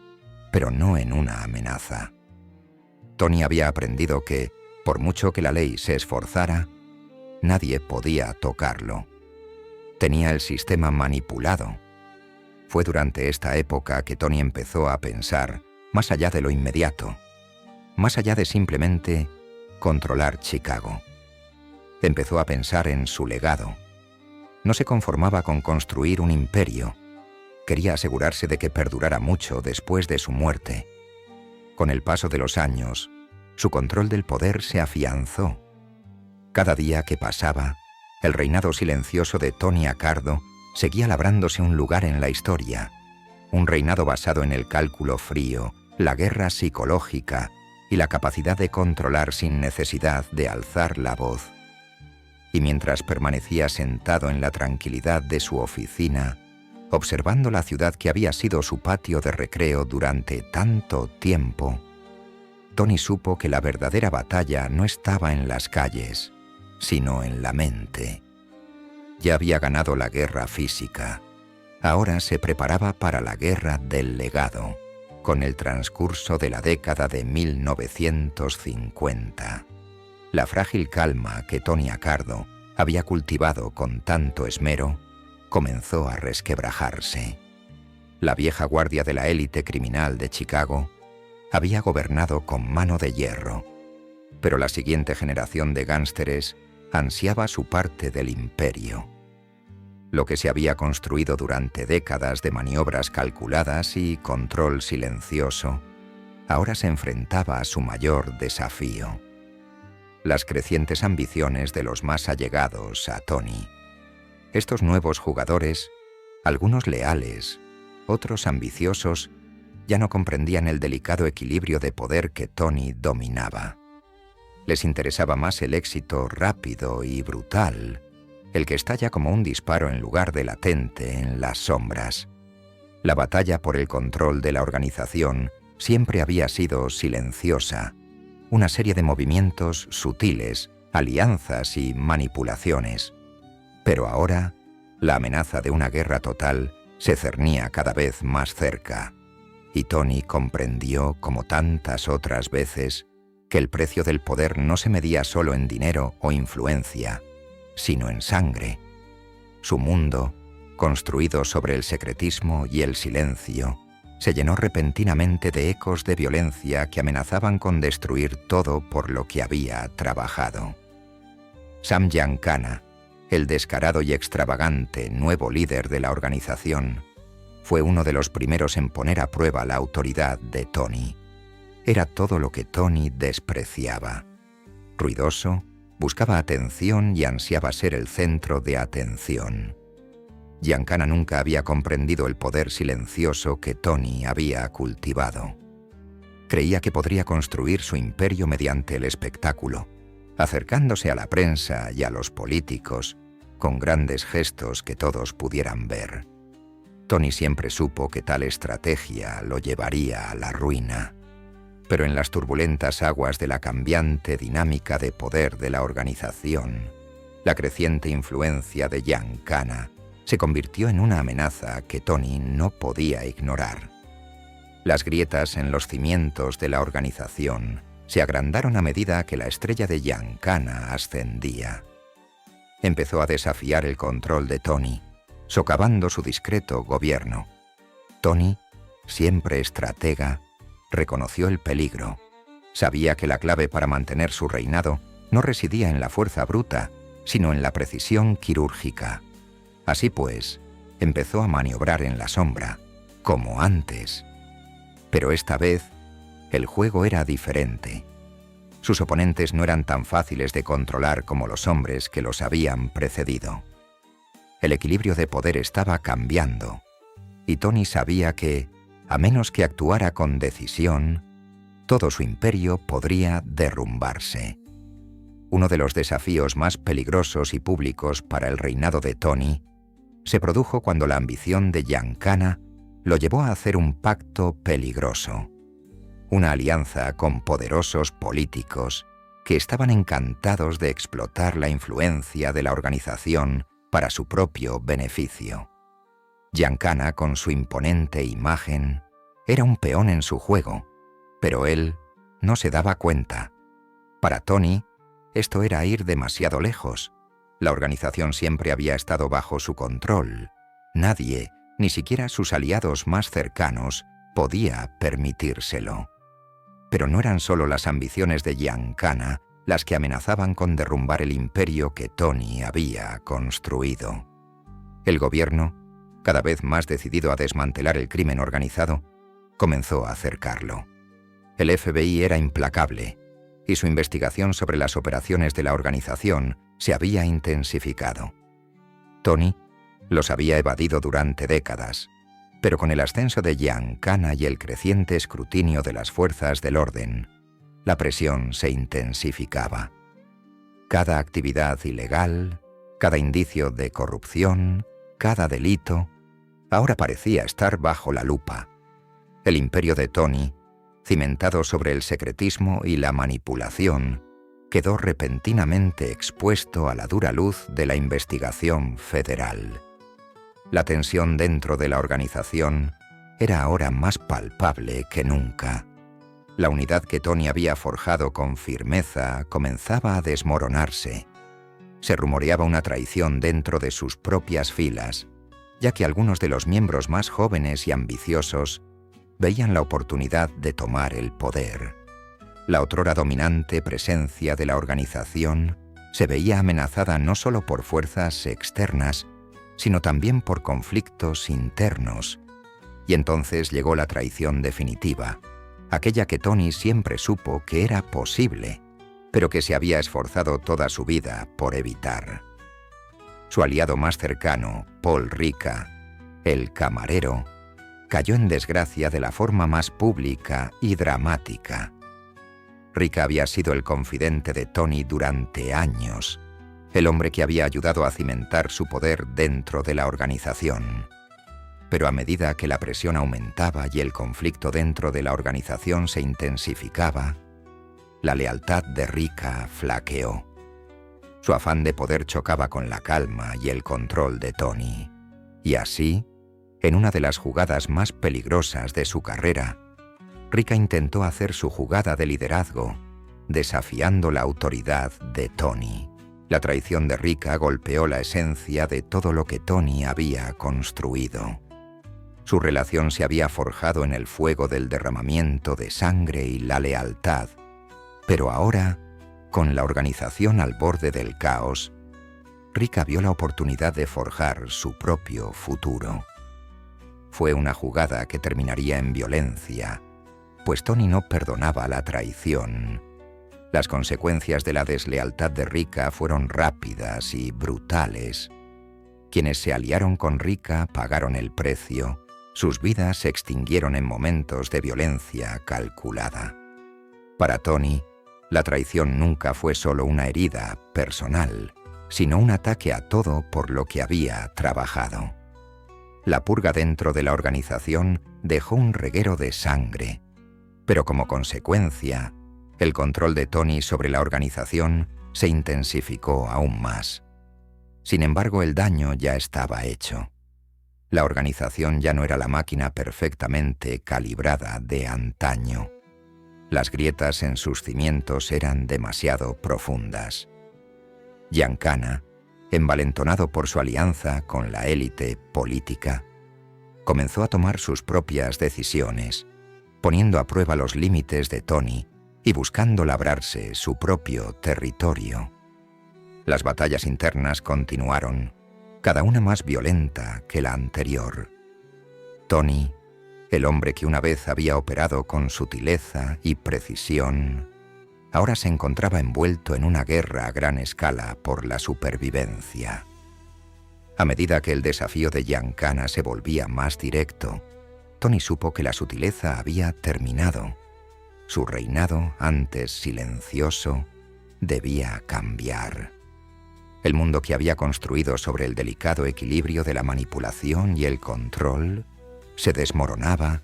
pero no en una amenaza. Tony había aprendido que, por mucho que la ley se esforzara, nadie podía tocarlo. Tenía el sistema manipulado. Fue durante esta época que Tony empezó a pensar más allá de lo inmediato, más allá de simplemente controlar Chicago. Empezó a pensar en su legado. No se conformaba con construir un imperio. Quería asegurarse de que perdurara mucho después de su muerte. Con el paso de los años, su control del poder se afianzó. Cada día que pasaba, el reinado silencioso de Tony Accardo seguía labrándose un lugar en la historia. Un reinado basado en el cálculo frío, la guerra psicológica y la capacidad de controlar sin necesidad de alzar la voz. Y mientras permanecía sentado en la tranquilidad de su oficina, observando la ciudad que había sido su patio de recreo durante tanto tiempo, Tony supo que la verdadera batalla no estaba en las calles, sino en la mente. Ya había ganado la guerra física. Ahora se preparaba para la guerra del legado, con el transcurso de la década de 1950. La frágil calma que Tony Accardo había cultivado con tanto esmero comenzó a resquebrajarse. La vieja guardia de la élite criminal de Chicago había gobernado con mano de hierro, pero la siguiente generación de gánsteres ansiaba su parte del imperio. Lo que se había construido durante décadas de maniobras calculadas y control silencioso, ahora se enfrentaba a su mayor desafío: las crecientes ambiciones de los más allegados a Tony. Estos nuevos jugadores, algunos leales, otros ambiciosos, ya no comprendían el delicado equilibrio de poder que Tony dominaba. Les interesaba más el éxito rápido y brutal, el que estalla como un disparo en lugar de latente en las sombras. La batalla por el control de la organización siempre había sido silenciosa, una serie de movimientos sutiles, alianzas y manipulaciones. Pero ahora, la amenaza de una guerra total se cernía cada vez más cerca, y Tony comprendió, como tantas otras veces, que el precio del poder no se medía solo en dinero o influencia, sino en sangre. Su mundo, construido sobre el secretismo y el silencio, se llenó repentinamente de ecos de violencia que amenazaban con destruir todo por lo que había trabajado. Sam Giancana, el descarado y extravagante nuevo líder de la organización, fue uno de los primeros en poner a prueba la autoridad de Tony. Era todo lo que Tony despreciaba. Ruidoso, buscaba atención y ansiaba ser el centro de atención. Giancana nunca había comprendido el poder silencioso que Tony había cultivado. Creía que podría construir su imperio mediante el espectáculo, acercándose a la prensa y a los políticos con grandes gestos que todos pudieran ver. Tony siempre supo que tal estrategia lo llevaría a la ruina. Pero en las turbulentas aguas de la cambiante dinámica de poder de la organización, la creciente influencia de Giancana se convirtió en una amenaza que Tony no podía ignorar. Las grietas en los cimientos de la organización se agrandaron a medida que la estrella de Giancana ascendía. Empezó a desafiar el control de Tony, socavando su discreto gobierno. Tony, siempre estratega, reconoció el peligro. Sabía que la clave para mantener su reinado no residía en la fuerza bruta, sino en la precisión quirúrgica. Así pues, empezó a maniobrar en la sombra, como antes. Pero esta vez, el juego era diferente. Sus oponentes no eran tan fáciles de controlar como los hombres que los habían precedido. El equilibrio de poder estaba cambiando, y Tony sabía que, a menos que actuara con decisión, todo su imperio podría derrumbarse. Uno de los desafíos más peligrosos y públicos para el reinado de Tony se produjo cuando la ambición de Giancana lo llevó a hacer un pacto peligroso, una alianza con poderosos políticos que estaban encantados de explotar la influencia de la organización para su propio beneficio. Giancana, con su imponente imagen, era un peón en su juego, pero él no se daba cuenta. Para Tony, esto era ir demasiado lejos. La organización siempre había estado bajo su control. Nadie, ni siquiera sus aliados más cercanos, podía permitírselo. Pero no eran solo las ambiciones de Giancana las que amenazaban con derrumbar el imperio que Tony había construido. El gobierno, cada vez más decidido a desmantelar el crimen organizado, comenzó a acercarlo. El FBI era implacable, y su investigación sobre las operaciones de la organización se había intensificado. Tony los había evadido durante décadas, pero con el ascenso de Giancana y el creciente escrutinio de las fuerzas del orden, la presión se intensificaba. Cada actividad ilegal, cada indicio de corrupción, cada delito, ahora parecía estar bajo la lupa. El imperio de Tony, cimentado sobre el secretismo y la manipulación, quedó repentinamente expuesto a la dura luz de la investigación federal. La tensión dentro de la organización era ahora más palpable que nunca. La unidad que Tony había forjado con firmeza comenzaba a desmoronarse. Se rumoreaba una traición dentro de sus propias filas, ya que algunos de los miembros más jóvenes y ambiciosos veían la oportunidad de tomar el poder. La otrora dominante presencia de la organización se veía amenazada no solo por fuerzas externas, sino también por conflictos internos. Y entonces llegó la traición definitiva, aquella que Tony siempre supo que era posible, pero que se había esforzado toda su vida por evitar. Su aliado más cercano, Paul Ricca, el camarero, cayó en desgracia de la forma más pública y dramática. Ricca había sido el confidente de Tony durante años, el hombre que había ayudado a cimentar su poder dentro de la organización. Pero a medida que la presión aumentaba y el conflicto dentro de la organización se intensificaba, la lealtad de Ricca flaqueó. Su afán de poder chocaba con la calma y el control de Tony. Y así, en una de las jugadas más peligrosas de su carrera, Ricca intentó hacer su jugada de liderazgo, desafiando la autoridad de Tony. La traición de Rika golpeó la esencia de todo lo que Tony había construido. Su relación se había forjado en el fuego del derramamiento de sangre y la lealtad, pero ahora, con la organización al borde del caos, Rika vio la oportunidad de forjar su propio futuro. Fue una jugada que terminaría en violencia, pues Tony no perdonaba la traición. Las consecuencias de la deslealtad de Rika fueron rápidas y brutales. Quienes se aliaron con Rika pagaron el precio. Sus vidas se extinguieron en momentos de violencia calculada. Para Tony, la traición nunca fue solo una herida personal, sino un ataque a todo por lo que había trabajado. La purga dentro de la organización dejó un reguero de sangre, pero como consecuencia, el control de Tony sobre la organización se intensificó aún más. Sin embargo, el daño ya estaba hecho. La organización ya no era la máquina perfectamente calibrada de antaño. Las grietas en sus cimientos eran demasiado profundas. Giancana, envalentonado por su alianza con la élite política, comenzó a tomar sus propias decisiones, poniendo a prueba los límites de Tony y buscando labrarse su propio territorio. Las batallas internas continuaron, cada una más violenta que la anterior. Tony, el hombre que una vez había operado con sutileza y precisión, ahora se encontraba envuelto en una guerra a gran escala por la supervivencia. A medida que el desafío de Giancana se volvía más directo, Tony supo que la sutileza había terminado. Su reinado, antes silencioso, debía cambiar. El mundo que había construido sobre el delicado equilibrio de la manipulación y el control se desmoronaba,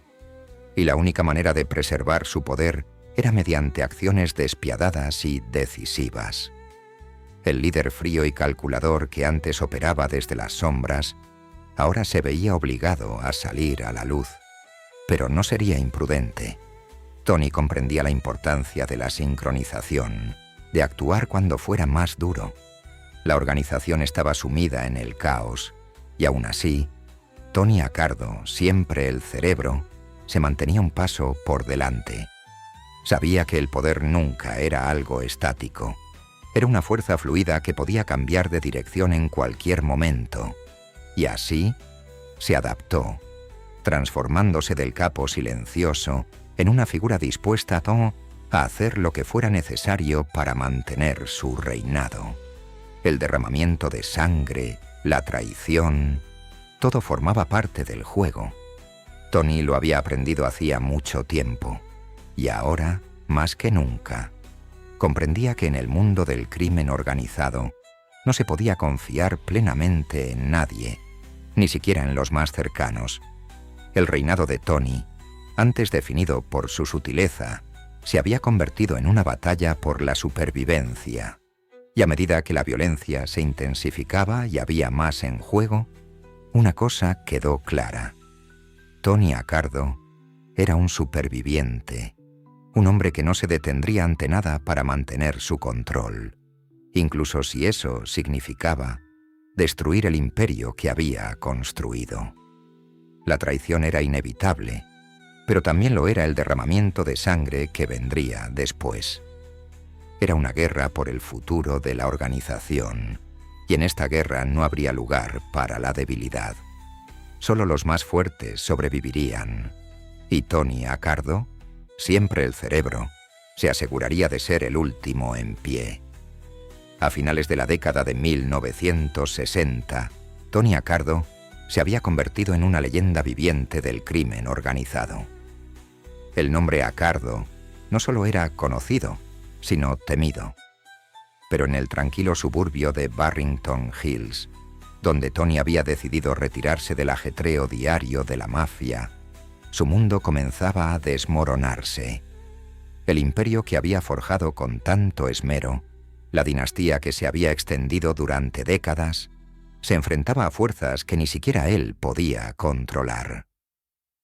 y la única manera de preservar su poder era mediante acciones despiadadas y decisivas. El líder frío y calculador que antes operaba desde las sombras, ahora se veía obligado a salir a la luz. Pero no sería imprudente. Tony comprendía la importancia de la sincronización, de actuar cuando fuera más duro. La organización estaba sumida en el caos, y aún así, Tony Accardo, siempre el cerebro, se mantenía un paso por delante. Sabía que el poder nunca era algo estático. Era una fuerza fluida que podía cambiar de dirección en cualquier momento. Y así, se adaptó, transformándose del capo silencioso en una figura dispuesta a hacer lo que fuera necesario para mantener su reinado. El derramamiento de sangre, la traición, todo formaba parte del juego. Tony lo había aprendido hacía mucho tiempo, y ahora, más que nunca, comprendía que en el mundo del crimen organizado no se podía confiar plenamente en nadie, ni siquiera en los más cercanos. El reinado de Tony, antes definido por su sutileza, se había convertido en una batalla por la supervivencia. Y a medida que la violencia se intensificaba y había más en juego, una cosa quedó clara. Tony Accardo era un superviviente, un hombre que no se detendría ante nada para mantener su control, incluso si eso significaba destruir el imperio que había construido. La traición era inevitable, pero también lo era el derramamiento de sangre que vendría después. Era una guerra por el futuro de la organización, y en esta guerra no habría lugar para la debilidad. Solo los más fuertes sobrevivirían, y Tony Accardo, siempre el cerebro, se aseguraría de ser el último en pie. A finales de la década de 1960, Tony Accardo se había convertido en una leyenda viviente del crimen organizado. El nombre Accardo no solo era conocido, sino temido. Pero en el tranquilo suburbio de Barrington Hills, donde Tony había decidido retirarse del ajetreo diario de la mafia, su mundo comenzaba a desmoronarse. El imperio que había forjado con tanto esmero, la dinastía que se había extendido durante décadas, se enfrentaba a fuerzas que ni siquiera él podía controlar.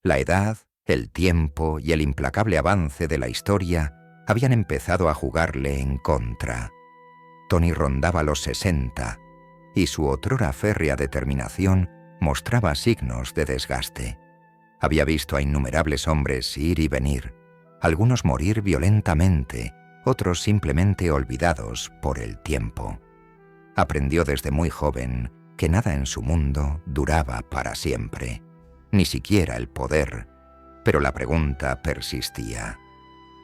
La edad, el tiempo y el implacable avance de la historia habían empezado a jugarle en contra. Tony rondaba los 60 y su otrora férrea determinación mostraba signos de desgaste. Había visto a innumerables hombres ir y venir, algunos morir violentamente, otros simplemente olvidados por el tiempo. Aprendió desde muy joven que nada en su mundo duraba para siempre, ni siquiera el poder, pero la pregunta persistía.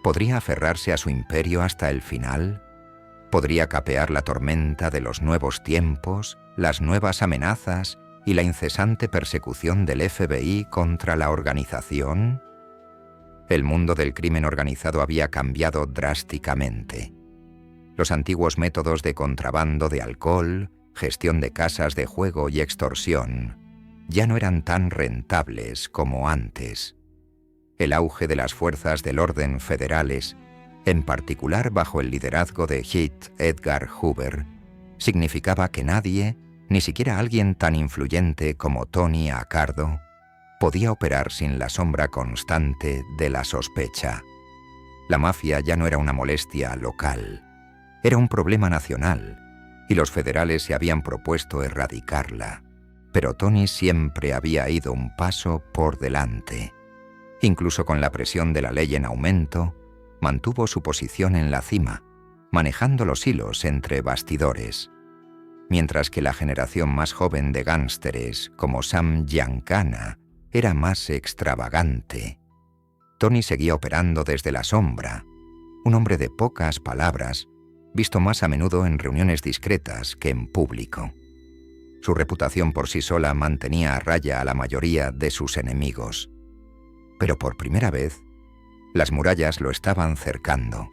¿Podría aferrarse a su imperio hasta el final? ¿Podría capear la tormenta de los nuevos tiempos, las nuevas amenazas y la incesante persecución del FBI contra la organización? El mundo del crimen organizado había cambiado drásticamente. Los antiguos métodos de contrabando de alcohol, gestión de casas de juego y extorsión ya no eran tan rentables como antes. El auge de las fuerzas del orden federales, en particular bajo el liderazgo de Heath Edgar Hoover, significaba que nadie, ni siquiera alguien tan influyente como Tony Accardo, podía operar sin la sombra constante de la sospecha. La mafia ya no era una molestia local, era un problema nacional, y los federales se habían propuesto erradicarla. Pero Tony siempre había ido un paso por delante. Incluso con la presión de la ley en aumento, mantuvo su posición en la cima, manejando los hilos entre bastidores. Mientras que la generación más joven de gángsteres, como Sam Giancana, era más extravagante, Tony seguía operando desde la sombra, un hombre de pocas palabras, visto más a menudo en reuniones discretas que en público. Su reputación por sí sola mantenía a raya a la mayoría de sus enemigos. Pero por primera vez, las murallas lo estaban cercando.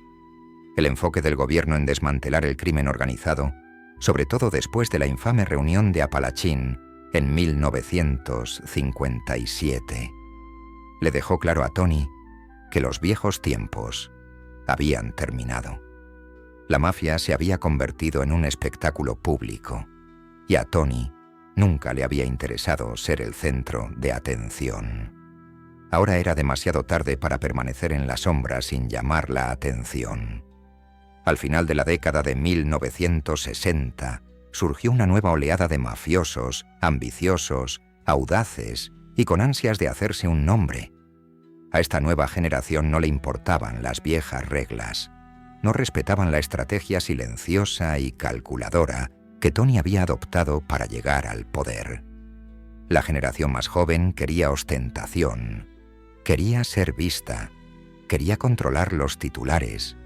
El enfoque del gobierno en desmantelar el crimen organizado, sobre todo después de la infame reunión de Apalachín en 1957, le dejó claro a Tony que los viejos tiempos habían terminado. La mafia se había convertido en un espectáculo público, y a Tony nunca le había interesado ser el centro de atención. Ahora era demasiado tarde para permanecer en la sombra sin llamar la atención. Al final de la década de 1960, surgió una nueva oleada de mafiosos, ambiciosos, audaces y con ansias de hacerse un nombre. A esta nueva generación no le importaban las viejas reglas. No respetaban la estrategia silenciosa y calculadora que Tony había adoptado para llegar al poder. La generación más joven quería ostentación, quería ser vista, quería controlar los titulares,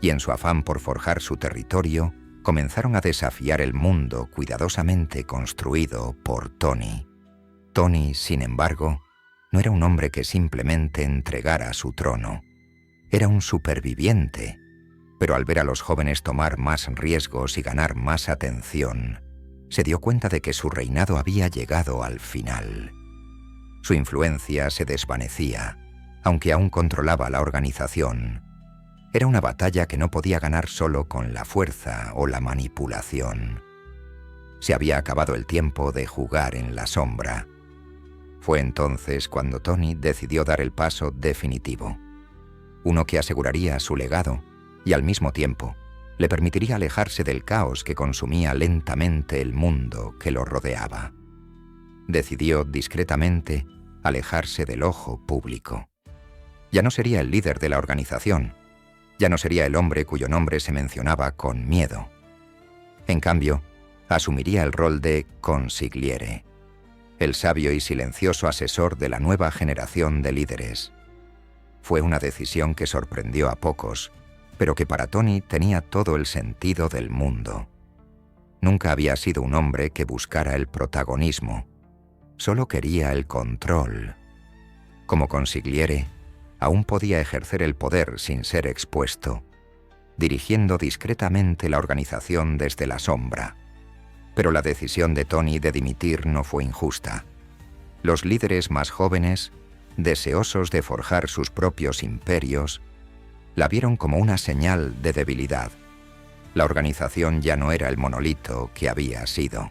y en su afán por forjar su territorio, comenzaron a desafiar el mundo cuidadosamente construido por Tony. Tony, sin embargo, no era un hombre que simplemente entregara su trono. Era un superviviente, pero al ver a los jóvenes tomar más riesgos y ganar más atención, se dio cuenta de que su reinado había llegado al final. Su influencia se desvanecía, aunque aún controlaba la organización. Era una batalla que no podía ganar solo con la fuerza o la manipulación. Se había acabado el tiempo de jugar en la sombra. Fue entonces cuando Tony decidió dar el paso definitivo, uno que aseguraría su legado y al mismo tiempo le permitiría alejarse del caos que consumía lentamente el mundo que lo rodeaba. Decidió discretamente alejarse del ojo público. Ya no sería el líder de la organización, ya no sería el hombre cuyo nombre se mencionaba con miedo. En cambio, asumiría el rol de consigliere, el sabio y silencioso asesor de la nueva generación de líderes. Fue una decisión que sorprendió a pocos, pero que para Tony tenía todo el sentido del mundo. Nunca había sido un hombre que buscara el protagonismo, solo quería el control. Como consigliere, aún podía ejercer el poder sin ser expuesto, dirigiendo discretamente la organización desde la sombra. Pero la decisión de Tony de dimitir no fue injusta. Los líderes más jóvenes, deseosos de forjar sus propios imperios, la vieron como una señal de debilidad. La organización ya no era el monolito que había sido.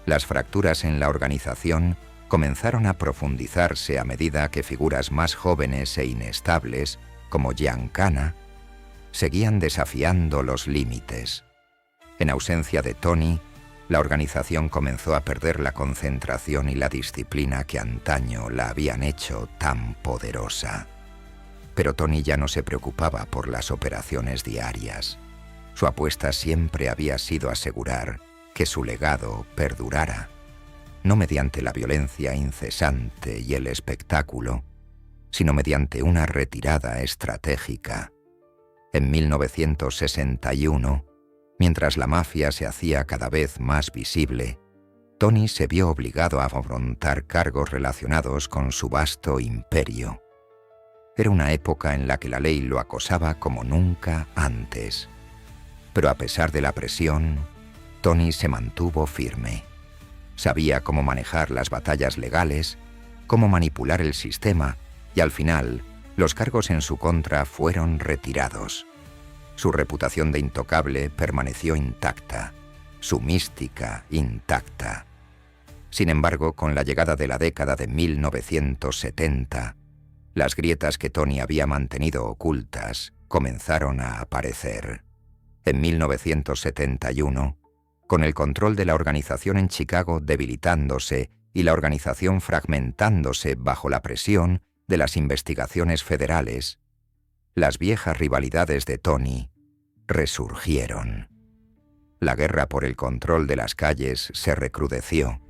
Las fracturas en la organización comenzaron a profundizarse a medida que figuras más jóvenes e inestables, como Giancana, seguían desafiando los límites. En ausencia de Tony, la organización comenzó a perder la concentración y la disciplina que antaño la habían hecho tan poderosa. Pero Tony ya no se preocupaba por las operaciones diarias. Su apuesta siempre había sido asegurar que su legado perdurara, no mediante la violencia incesante y el espectáculo, sino mediante una retirada estratégica. En 1961, mientras la mafia se hacía cada vez más visible, Tony se vio obligado a afrontar cargos relacionados con su vasto imperio. Era una época en la que la ley lo acosaba como nunca antes. Pero a pesar de la presión, Tony se mantuvo firme. Sabía cómo manejar las batallas legales, cómo manipular el sistema, y al final, los cargos en su contra fueron retirados. Su reputación de intocable permaneció intacta, su mística intacta. Sin embargo, con la llegada de la década de 1970, las grietas que Tony había mantenido ocultas comenzaron a aparecer. En 1971, con el control de la organización en Chicago debilitándose y la organización fragmentándose bajo la presión de las investigaciones federales, las viejas rivalidades de Tony resurgieron. La guerra por el control de las calles se recrudeció,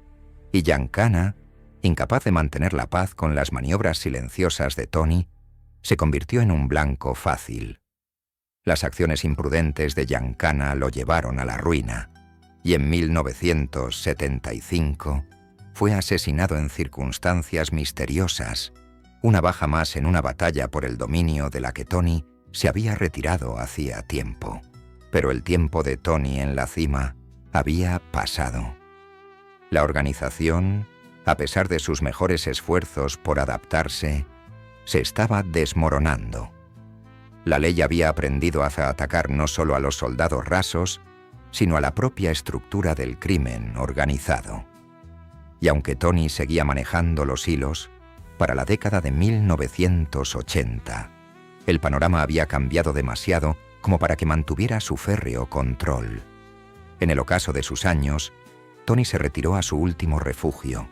y Giancana, incapaz de mantener la paz con las maniobras silenciosas de Tony, se convirtió en un blanco fácil. Las acciones imprudentes de Giancana lo llevaron a la ruina, y en 1975 fue asesinado en circunstancias misteriosas, una baja más en una batalla por el dominio de la que Tony se había retirado hacía tiempo. Pero el tiempo de Tony en la cima había pasado. La organización, a pesar de sus mejores esfuerzos por adaptarse, se estaba desmoronando. La ley había aprendido a atacar no solo a los soldados rasos, sino a la propia estructura del crimen organizado. Y aunque Tony seguía manejando los hilos, para la década de 1980, el panorama había cambiado demasiado como para que mantuviera su férreo control. En el ocaso de sus años, Tony se retiró a su último refugio,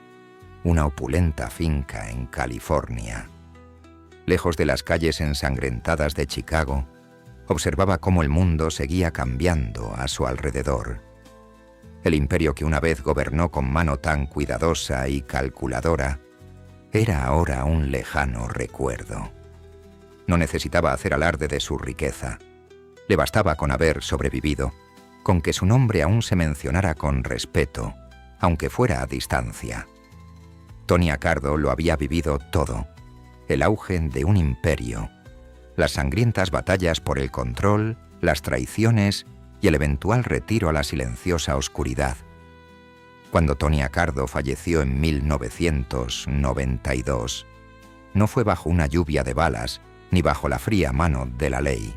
una opulenta finca en California. Lejos de las calles ensangrentadas de Chicago, observaba cómo el mundo seguía cambiando a su alrededor. El imperio que una vez gobernó con mano tan cuidadosa y calculadora era ahora un lejano recuerdo. No necesitaba hacer alarde de su riqueza. Le bastaba con haber sobrevivido, con que su nombre aún se mencionara con respeto, aunque fuera a distancia. Tony Accardo lo había vivido todo: el auge de un imperio, las sangrientas batallas por el control, las traiciones y el eventual retiro a la silenciosa oscuridad. Cuando Tony Accardo falleció en 1992, no fue bajo una lluvia de balas ni bajo la fría mano de la ley.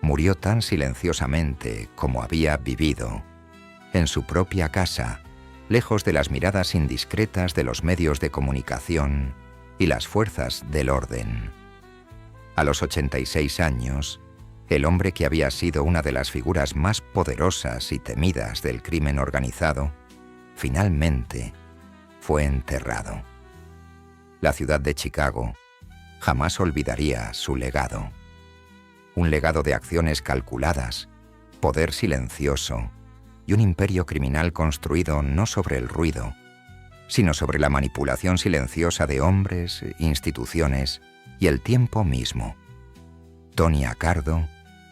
Murió tan silenciosamente como había vivido, en su propia casa, lejos de las miradas indiscretas de los medios de comunicación y las fuerzas del orden. A los 86 años, el hombre que había sido una de las figuras más poderosas y temidas del crimen organizado, finalmente fue enterrado. La ciudad de Chicago jamás olvidaría su legado. Un legado de acciones calculadas, poder silencioso y un imperio criminal construido no sobre el ruido, sino sobre la manipulación silenciosa de hombres, instituciones y el tiempo mismo. Tony Accardo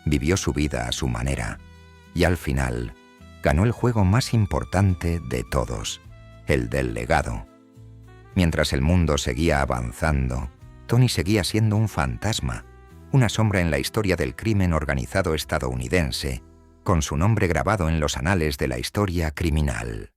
vivió su vida a su manera y al final ganó el juego más importante de todos, el del legado. Mientras el mundo seguía avanzando, Tony seguía siendo un fantasma, una sombra en la historia del crimen organizado estadounidense, con su nombre grabado en los anales de la historia criminal.